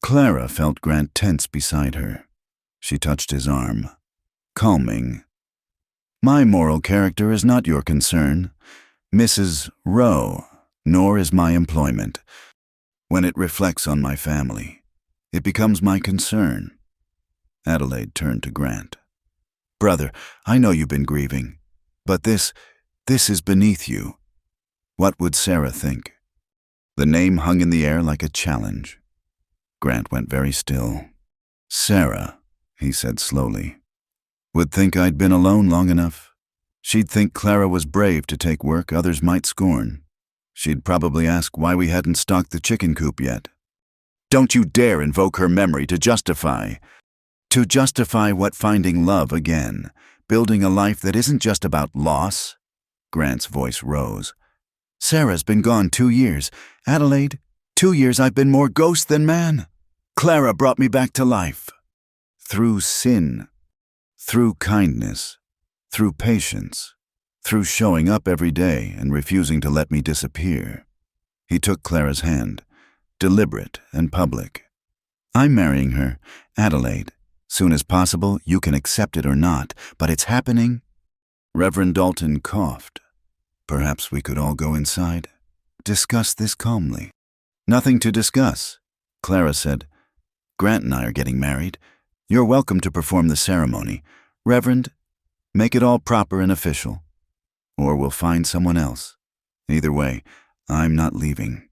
Clara felt Grant tense beside her. She touched his arm. Calming. My moral character is not your concern, Mrs. Rowe, nor is my employment. When it reflects on my family, it becomes my concern. Adelaide turned to Grant. Brother, I know you've been grieving, but this is beneath you. What would Sarah think? The name hung in the air like a challenge. Grant went very still. Sarah, he said slowly, would think I'd been alone long enough. She'd think Clara was brave to take work others might scorn. She'd probably ask why we hadn't stocked the chicken coop yet. Don't you dare invoke her memory to justify what? Finding love again, building a life that isn't just about loss. Grant's voice rose. Sarah's been gone 2 years. Adelaide, 2 years I've been more ghost than man. Clara brought me back to life. Through sin, through kindness, through patience, through showing up every day and refusing to let me disappear. He took Clara's hand, deliberate and public. I'm marrying her, Adelaide. Soon as possible, you can accept it or not, but it's happening. Reverend Dalton coughed. Perhaps we could all go inside. Discuss this calmly. Nothing to discuss, Clara said. Grant and I are getting married. You're welcome to perform the ceremony. Reverend, make it all proper and official. Or we'll find someone else. Either way, I'm not leaving.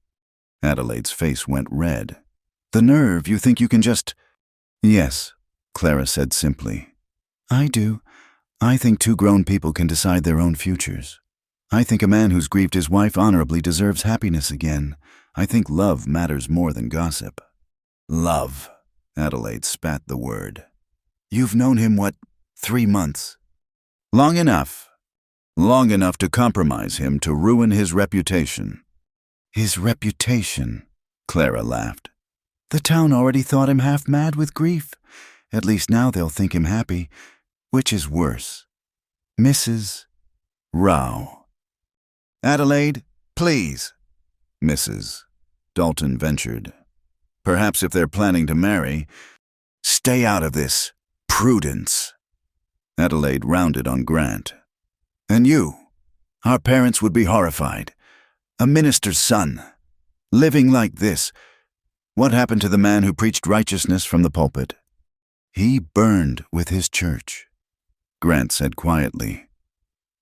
Adelaide's face went red. The nerve, you think you can just... Yes, Clara said simply. I do. I think 2 grown people can decide their own futures. I think a man who's grieved his wife honorably deserves happiness again. I think love matters more than gossip. Love, Adelaide spat the word. You've known him, 3 months? Long enough. Long enough to compromise him, to ruin his reputation. His reputation, Clara laughed. The town already thought him half mad with grief. At least now they'll think him happy. Which is worse? Mrs. Rowe. Adelaide, please. Mrs. Dalton ventured. Perhaps if they're planning to marry, stay out of this. Prudence. Adelaide rounded on Grant. And you? Our parents would be horrified. A minister's son. Living like this. What happened to the man who preached righteousness from the pulpit? He burned with his church. Grant said quietly.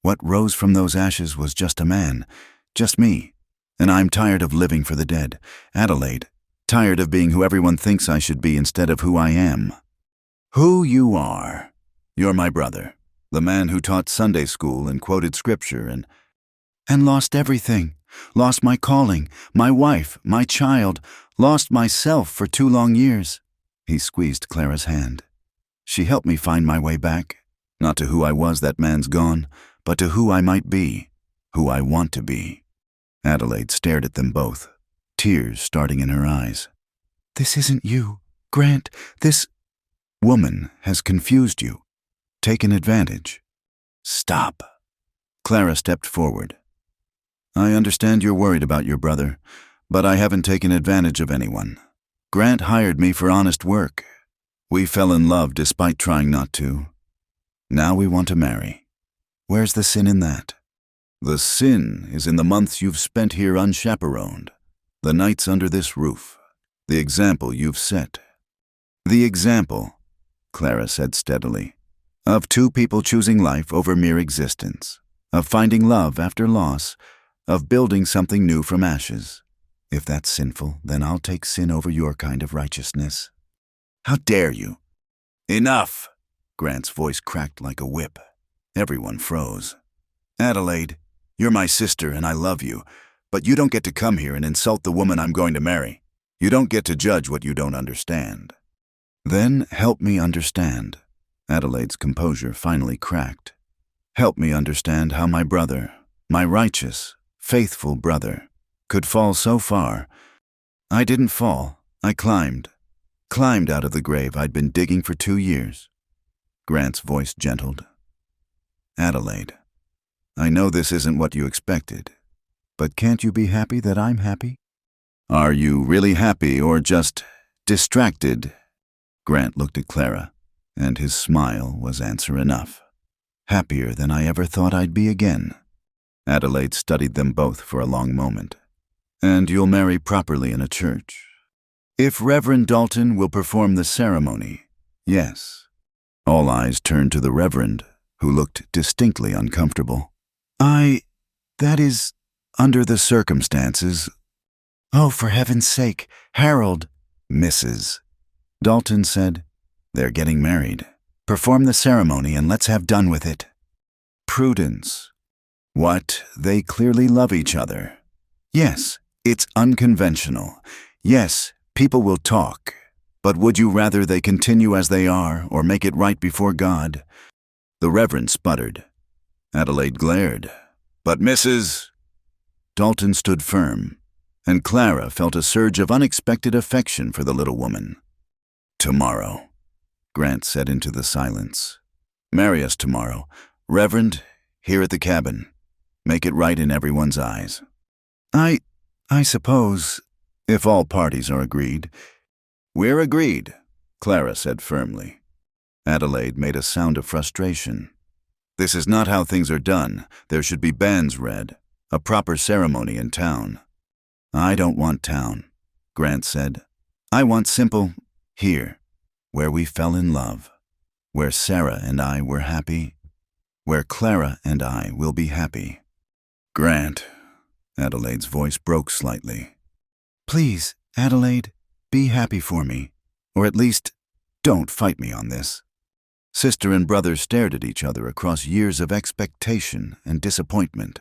What rose from those ashes was just a man. Just me. And I'm tired of living for the dead. Adelaide, tired of being who everyone thinks I should be instead of who I am. Who you are. You're my brother, the man who taught Sunday school and quoted scripture and lost everything. Lost my calling, my wife, my child, lost myself for 2 long years. He squeezed Clara's hand. She helped me find my way back. Not to who I was, that man's gone, but to who I might be, who I want to be. Adelaide stared at them both, tears starting in her eyes. This isn't you, Grant. This woman has confused you, taken advantage. Stop. Clara stepped forward. I understand you're worried about your brother, but I haven't taken advantage of anyone. Grant hired me for honest work. We fell in love despite trying not to. Now we want to marry. Where's the sin in that? The sin is in the months you've spent here unchaperoned, the nights under this roof, the example you've set. The example, Clara said steadily, of 2 people choosing life over mere existence, of finding love after loss, of building something new from ashes. If that's sinful, then I'll take sin over your kind of righteousness. How dare you? Enough! Grant's voice cracked like a whip. Everyone froze. Adelaide, you're my sister and I love you, but you don't get to come here and insult the woman I'm going to marry. You don't get to judge what you don't understand. Then help me understand. Adelaide's composure finally cracked. Help me understand how my brother, my righteous, faithful brother, could fall so far. I didn't fall. I climbed out of the grave I'd been digging for 2 years. Grant's voice gentled. Adelaide, I know this isn't what you expected, but can't you be happy that I'm happy? Are you really happy or just distracted? Grant looked at Clara, and his smile was answer enough. Happier than I ever thought I'd be again. Adelaide studied them both for a long moment. And you'll marry properly in a church. If Reverend Dalton will perform the ceremony, yes. All eyes turned to the Reverend, who looked distinctly uncomfortable. That is, under the circumstances. Oh, for heaven's sake, Harold. Mrs. Dalton said, they're getting married. Perform the ceremony and let's have done with it. Prudence. What? They clearly love each other. Yes, it's unconventional. Yes, people will talk. But would you rather they continue as they are or make it right before God? The Reverend sputtered. Adelaide glared. But Mrs. Dalton stood firm, and Clara felt a surge of unexpected affection for the little woman. Tomorrow, Grant said into the silence. Marry us tomorrow. Reverend, here at the cabin. Make it right in everyone's eyes. I suppose, if all parties are agreed. We're agreed, Clara said firmly. Adelaide made a sound of frustration. This is not how things are done. There should be banns read, a proper ceremony in town. I don't want town, Grant said. I want simple, here, where we fell in love, where Sarah and I were happy, where Clara and I will be happy. Grant, Adelaide's voice broke slightly. Please, Adelaide, be happy for me, or at least, don't fight me on this. Sister and brother stared at each other across years of expectation and disappointment.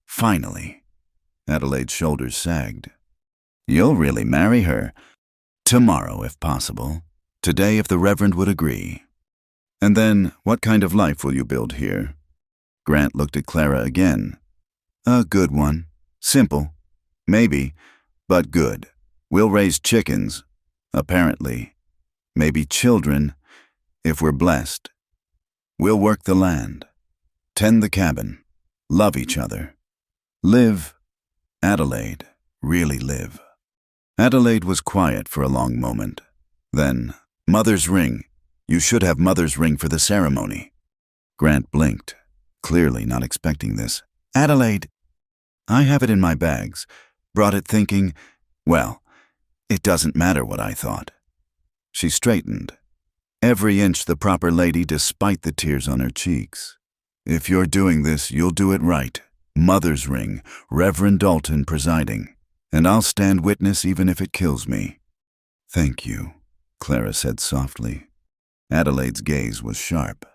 Finally, Adelaide's shoulders sagged. You'll really marry her? Tomorrow, if possible. Today, if the Reverend would agree. And then, what kind of life will you build here? Grant looked at Clara again. A good one. Simple. Maybe, but good. We'll raise chickens, apparently. Maybe children, if we're blessed. We'll work the land, tend the cabin, love each other. Live, Adelaide, really live. Adelaide was quiet for a long moment. Then, Mother's ring. You should have Mother's ring for the ceremony. Grant blinked, clearly not expecting this. Adelaide, I have it in my bags. Brought it thinking, well, it doesn't matter what I thought. She straightened, every inch the proper lady despite the tears on her cheeks. If you're doing this, you'll do it right. Mother's ring, Reverend Dalton presiding, and I'll stand witness even if it kills me. Thank you, Clara said softly. Adelaide's gaze was sharp.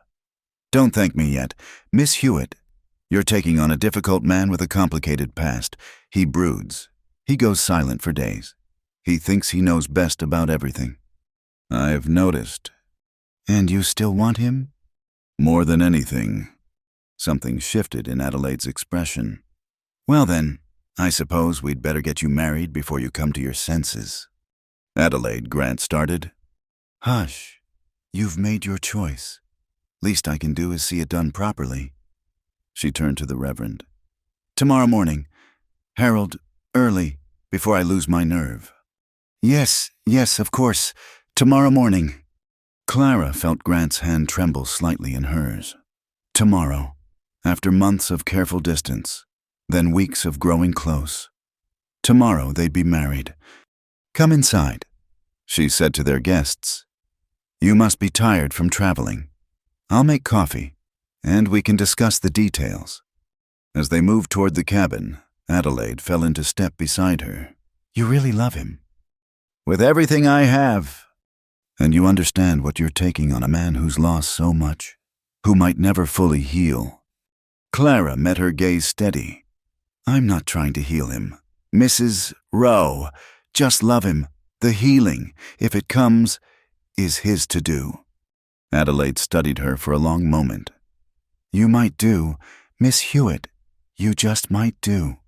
Don't thank me yet. Miss Hewitt, you're taking on a difficult man with a complicated past. He broods. He goes silent for days. He thinks he knows best about everything. I've noticed. And you still want him? More than anything. Something shifted in Adelaide's expression. Well then, I suppose we'd better get you married before you come to your senses. Adelaide, Grant started. Hush. You've made your choice. Least I can do is see it done properly. She turned to the Reverend. Tomorrow morning. Harold, early, before I lose my nerve. Yes, of course. Tomorrow morning. Clara felt Grant's hand tremble slightly in hers. Tomorrow, after months of careful distance, then weeks of growing close. Tomorrow they'd be married. Come inside, she said to their guests. You must be tired from traveling. I'll make coffee, and we can discuss the details. As they moved toward the cabin, Adelaide fell into step beside her. You really love him? With everything I have. And you understand what you're taking on a man who's lost so much, who might never fully heal. Clara met her gaze steady. I'm not trying to heal him. Mrs. Rowe, just love him. The healing, if it comes, is his to do. Adelaide studied her for a long moment. You might do, Miss Hewitt. You just might do.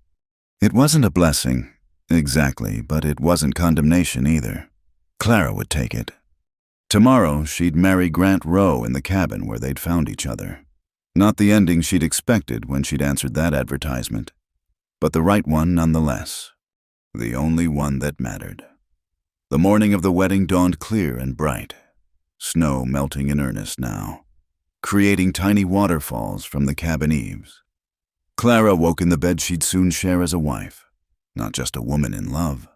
It wasn't a blessing, exactly, but it wasn't condemnation either. Clara would take it. Tomorrow, she'd marry Grant Rowe in the cabin where they'd found each other. Not the ending she'd expected when she'd answered that advertisement, but the right one nonetheless. The only one that mattered. The morning of the wedding dawned clear and bright, snow melting in earnest now, creating tiny waterfalls from the cabin eaves. Clara woke in the bed she'd soon share as a wife, not just a woman in love.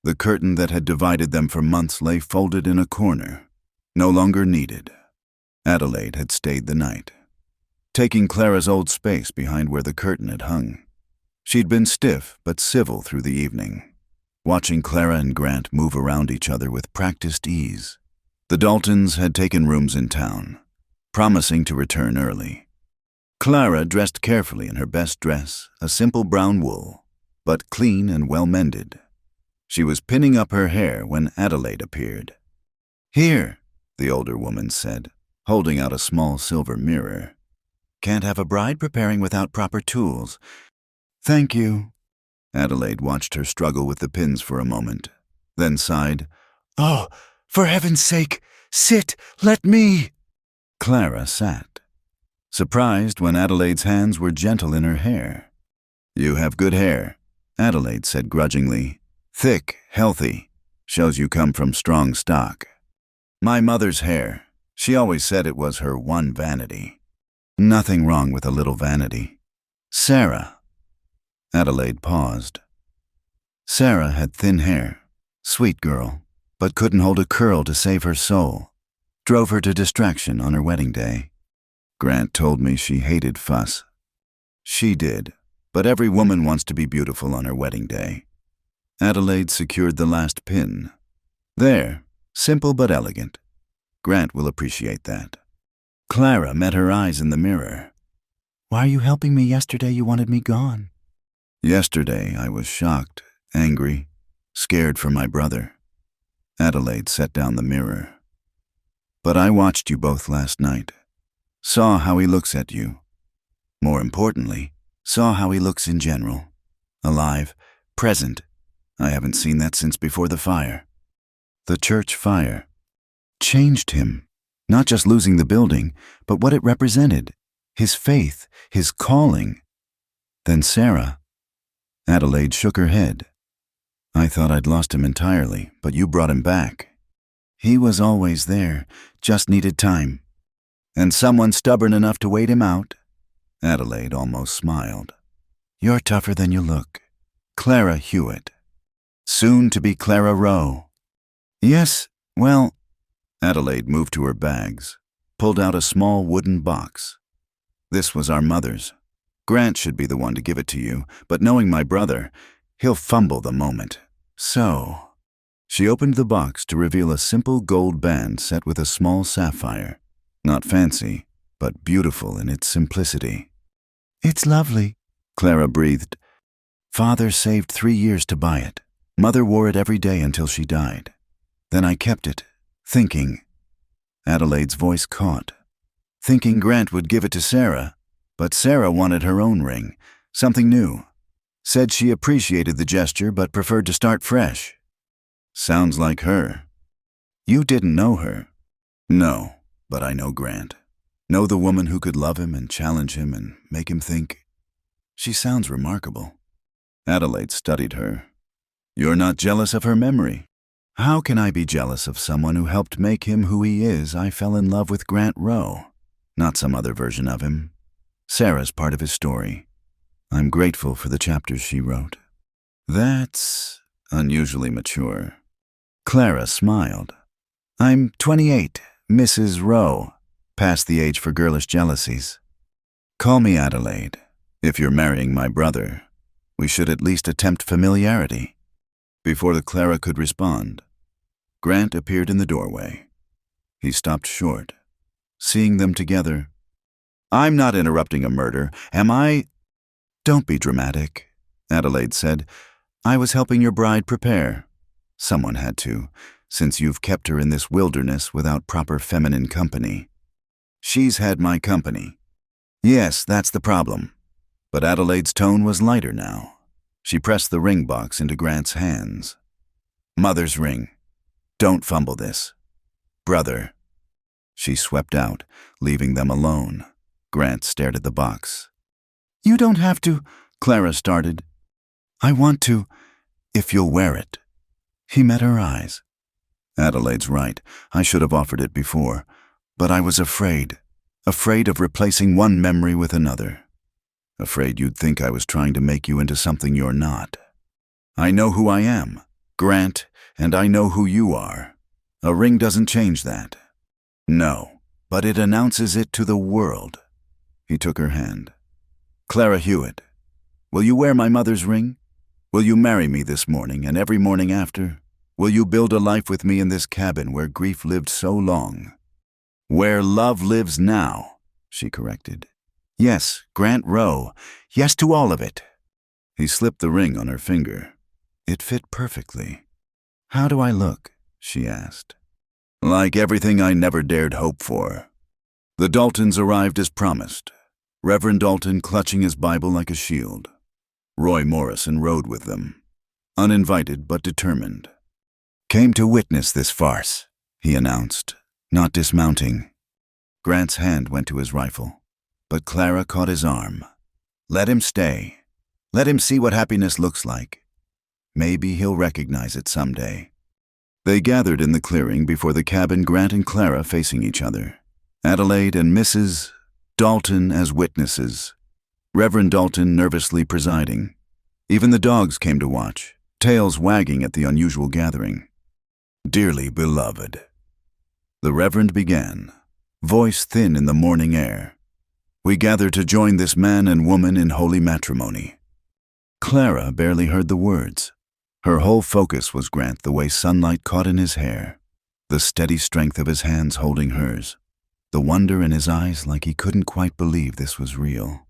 The curtain that had divided them for months lay folded in a corner, no longer needed. Adelaide had stayed the night, taking Clara's old space behind where the curtain had hung. She'd been stiff but civil through the evening, watching Clara and Grant move around each other with practiced ease. The Daltons had taken rooms in town, promising to return early. Clara dressed carefully in her best dress, a simple brown wool, but clean and well-mended. She was pinning up her hair when Adelaide appeared. Here, the older woman said, holding out a small silver mirror. Can't have a bride preparing without proper tools. Thank you. Adelaide watched her struggle with the pins for a moment, then sighed. Oh, for heaven's sake, sit, let me. Clara sat, surprised when Adelaide's hands were gentle in her hair. You have good hair, Adelaide said grudgingly. Thick, healthy, shows you come from strong stock. My mother's hair, she always said it was her one vanity. Nothing wrong with a little vanity. Sarah. Adelaide paused. Sarah had thin hair, sweet girl, but couldn't hold a curl to save her soul. Drove her to distraction on her wedding day. Grant told me she hated fuss. She did, but every woman wants to be beautiful on her wedding day. Adelaide secured the last pin. There, simple but elegant. Grant will appreciate that. Clara met her eyes in the mirror. Why are you helping me? Yesterday you wanted me gone. Yesterday I was shocked, angry, scared for my brother. Adelaide set down the mirror. But I watched you both last night. Saw how he looks at you. More importantly, saw how he looks in general. Alive, present. I haven't seen that since before the fire. The church fire changed him, not just losing the building, but what it represented, his faith, his calling. Then Sarah. Adelaide shook her head. I thought I'd lost him entirely, but you brought him back. He was always there, just needed time. And someone stubborn enough to wait him out? Adelaide almost smiled. You're tougher than you look. Clara Hewitt. Soon to be Clara Rowe. Yes, well, Adelaide moved to her bags, pulled out a small wooden box. This was our mother's. Grant should be the one to give it to you, but knowing my brother, he'll fumble the moment. So, She opened the box to reveal a simple gold band set with a small sapphire. Not fancy, but beautiful in its simplicity. "It's lovely," Clara breathed. "Father saved 3 years to buy it. Mother wore it every day until she died. Then I kept it, thinking—" Adelaide's voice caught. "Thinking Grant would give it to Sarah, but Sarah wanted her own ring, something new. Said she appreciated the gesture but preferred to start fresh." "Sounds like her." "You didn't know her." "No, but I know Grant. Know the woman who could love him and challenge him and make him think. She sounds remarkable." Adelaide studied her. "You're not jealous of her memory?" "How can I be jealous of someone who helped make him who he is? I fell in love with Grant Rowe, not some other version of him. Sarah's part of his story. I'm grateful for the chapters she wrote." "That's unusually mature." Clara smiled. "I'm 28, Mrs. Rowe, past the age for girlish jealousies." "Call me Adelaide. If you're marrying my brother, we should at least attempt familiarity." Before Clara could respond, Grant appeared in the doorway. He stopped short, seeing them together. "I'm not interrupting a murder, am I?" "Don't be dramatic," Adelaide said. "I was helping your bride prepare. Someone had to, since you've kept her in this wilderness without proper feminine company." "She's had my company." "Yes, that's the problem." But Adelaide's tone was lighter now. She pressed the ring box into Grant's hands. "Mother's ring. Don't fumble this. Brother." She swept out, leaving them alone. Grant stared at the box. "You don't have to," Clara started. "I want to, if you'll wear it." He met her eyes. "Adelaide's right. I should have offered it before. But I was afraid of replacing one memory with another. Afraid you'd think I was trying to make you into something you're not. I know who I am, Grant, and I know who you are. A ring doesn't change that." "No, but it announces it to the world." He took her hand. "Clara Hewitt, will you wear my mother's ring? Will you marry me this morning and every morning after? Will you build a life with me in this cabin where grief lived so long?" "Where love lives now," she corrected. "Yes, Grant Rowe. Yes to all of it." He slipped the ring on her finger. It fit perfectly. "How do I look?" she asked. "Like everything I never dared hope for." The Daltons arrived as promised, Reverend Dalton clutching his Bible like a shield. Roy Morrison rode with them, uninvited but determined. "Came to witness this farce," he announced, not dismounting. Grant's hand went to his rifle, but Clara caught his arm. "Let him stay. Let him see what happiness looks like. Maybe he'll recognize it someday." They gathered in the clearing before the cabin, Grant and Clara facing each other. Adelaide and Mrs. Dalton as witnesses. Reverend Dalton nervously presiding. Even the dogs came to watch, tails wagging at the unusual gathering. "Dearly beloved," the Reverend began, voice thin in the morning air. "We gather to join this man and woman in holy matrimony." Clara barely heard the words. Her whole focus was Grant, the way sunlight caught in his hair, the steady strength of his hands holding hers, the wonder in his eyes like he couldn't quite believe this was real.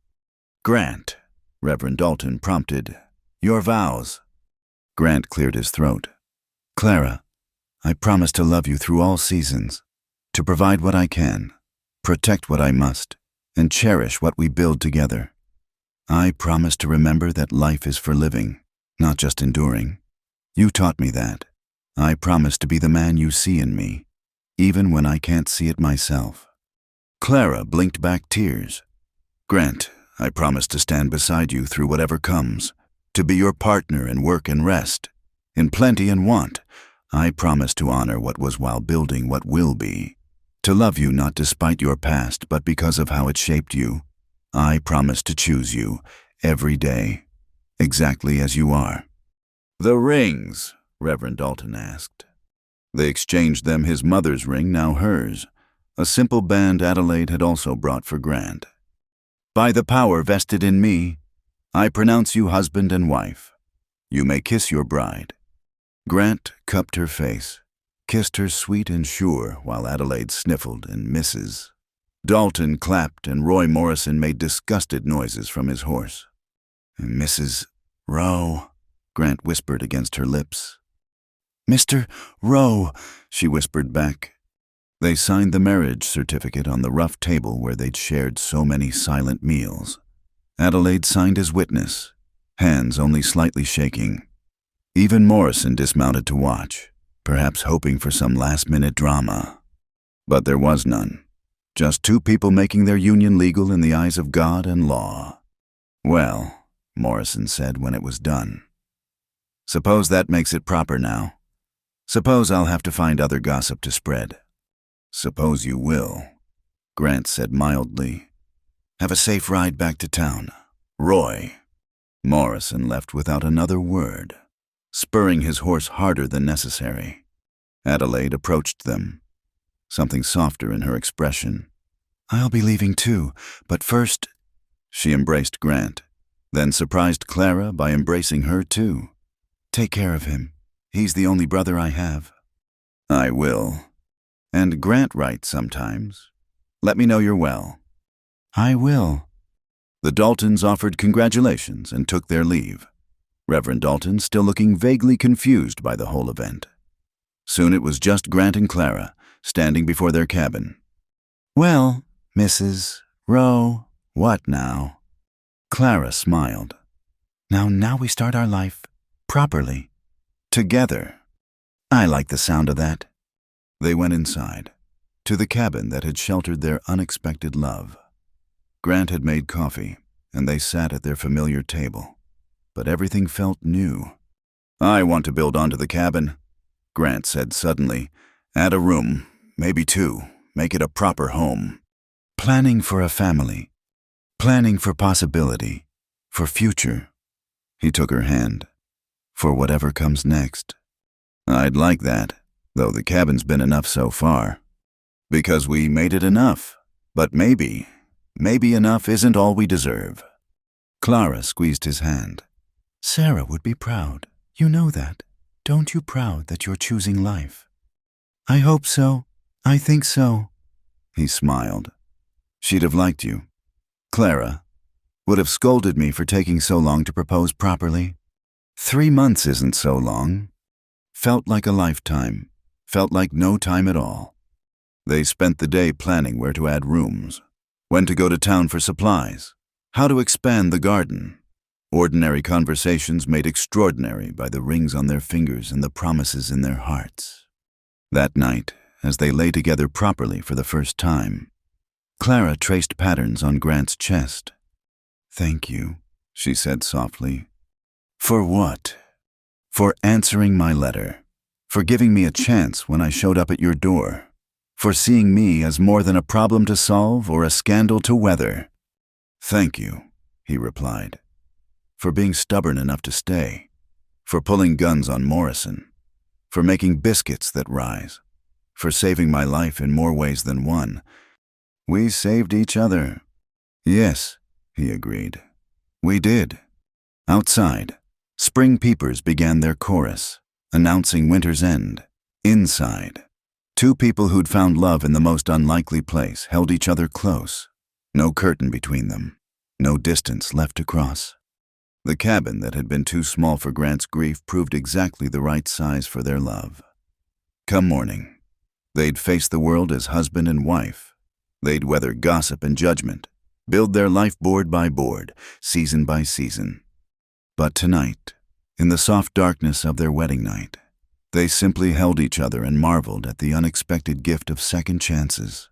"Grant," Reverend Dalton prompted, "your vows." Grant cleared his throat. "Clara, I promise to love you through all seasons, to provide what I can, protect what I must, and cherish what we build together. I promise to remember that life is for living, not just enduring. You taught me that. I promise to be the man you see in me, even when I can't see it myself." Clara blinked back tears. "Grant, I promise to stand beside you through whatever comes, to be your partner in work and rest, in plenty and want. I promise to honor what was while building what will be, to love you not despite your past but because of how it shaped you. I promise to choose you every day, exactly as you are." "The rings?" Reverend Dalton asked. They exchanged them, his mother's ring, now hers, a simple band Adelaide had also brought for Grant. "By the power vested in me, I pronounce you husband and wife. You may kiss your bride." Grant cupped her face, kissed her sweet and sure while Adelaide sniffled and misses. Dalton clapped and Roy Morrison made disgusted noises from his horse. "Mrs. Rowe," Grant whispered against her lips. "Mr. Rowe," she whispered back. They signed the marriage certificate on the rough table where they'd shared so many silent meals. Adelaide signed as witness, hands only slightly shaking. Even Morrison dismounted to watch, perhaps hoping for some last-minute drama. But there was none. Just two people making their union legal in the eyes of God and law. "Well," Morrison said when it was done, "suppose that makes it proper now. Suppose I'll have to find other gossip to spread." "Suppose you will," Grant said mildly. "Have a safe ride back to town. Roy." Morrison left without another word, spurring his horse harder than necessary. Adelaide approached them, something softer in her expression. "I'll be leaving too, but first—" She embraced Grant, then surprised Clara by embracing her too. "Take care of him. He's the only brother I have." "I will. And Grant writes sometimes. Let me know you're well." "I will." The Daltons offered congratulations and took their leave, Reverend Dalton still looking vaguely confused by the whole event. Soon it was just Grant and Clara, standing before their cabin. "Well, Mrs. Rowe, what now?" Clara smiled. Now we start our life properly. Together." "I like the sound of that." They went inside, to the cabin that had sheltered their unexpected love. Grant had made coffee, and they sat at their familiar table. But everything felt new. "I want to build onto the cabin," Grant said suddenly. "Add a room, maybe two, make it a proper home." "Planning for a family. Planning for possibility. For future." He took her hand. "For whatever comes next." "I'd like that, though the cabin's been enough so far. Because we made it enough. But maybe enough isn't all we deserve." Clara squeezed his hand. "Sarah would be proud. You know that. Don't you proud that you're choosing life?" "I hope so. I think so." He smiled. "She'd have liked you. Clara would have scolded me for taking so long to propose properly. 3 months isn't so long. Felt like a lifetime. Felt like no time at all." They spent the day planning where to add rooms, when to go to town for supplies, how to expand the garden. Ordinary conversations made extraordinary by the rings on their fingers and the promises in their hearts. That night, as they lay together properly for the first time, Clara traced patterns on Grant's chest. "Thank you," she said softly. "For what?" "For answering my letter. For giving me a chance when I showed up at your door. For seeing me as more than a problem to solve or a scandal to weather." "Thank you," he replied. "For being stubborn enough to stay. For pulling guns on Morrison. For making biscuits that rise. For saving my life in more ways than one. We saved each other." "Yes," he agreed. "We did." Outside, spring peepers began their chorus, announcing winter's end. Inside, two people who'd found love in the most unlikely place held each other close. No curtain between them, no distance left to cross. The cabin that had been too small for Grant's grief proved exactly the right size for their love. Come morning, they'd face the world as husband and wife. They'd weather gossip and judgment, build their life board by board, season by season. But tonight, in the soft darkness of their wedding night, they simply held each other and marveled at the unexpected gift of second chances.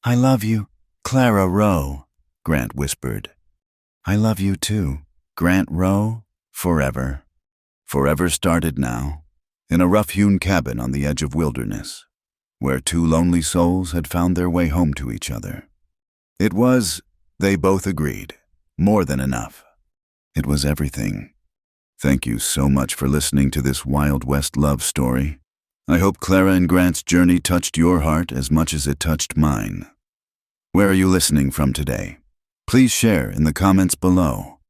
"I love you, Clara Rowe," Grant whispered. "I love you too, Grant Rowe, forever." Forever started now, in a rough-hewn cabin on the edge of wilderness, where two lonely souls had found their way home to each other. It was, they both agreed, more than enough. It was everything. Thank you so much for listening to this Wild West love story. I hope Clara and Grant's journey touched your heart as much as it touched mine. Where are you listening from today? Please share in the comments below.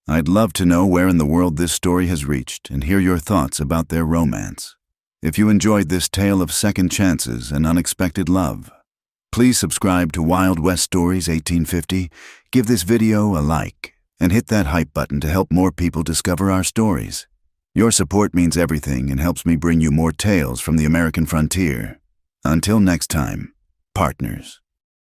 I'd love to know where in the world this story has reached and hear your thoughts about their romance. If you enjoyed this tale of second chances and unexpected love, please subscribe to Wild West Stories 1850, give this video a like, and hit that hype button to help more people discover our stories. Your support means everything and helps me bring you more tales from the American frontier. Until next time, partners.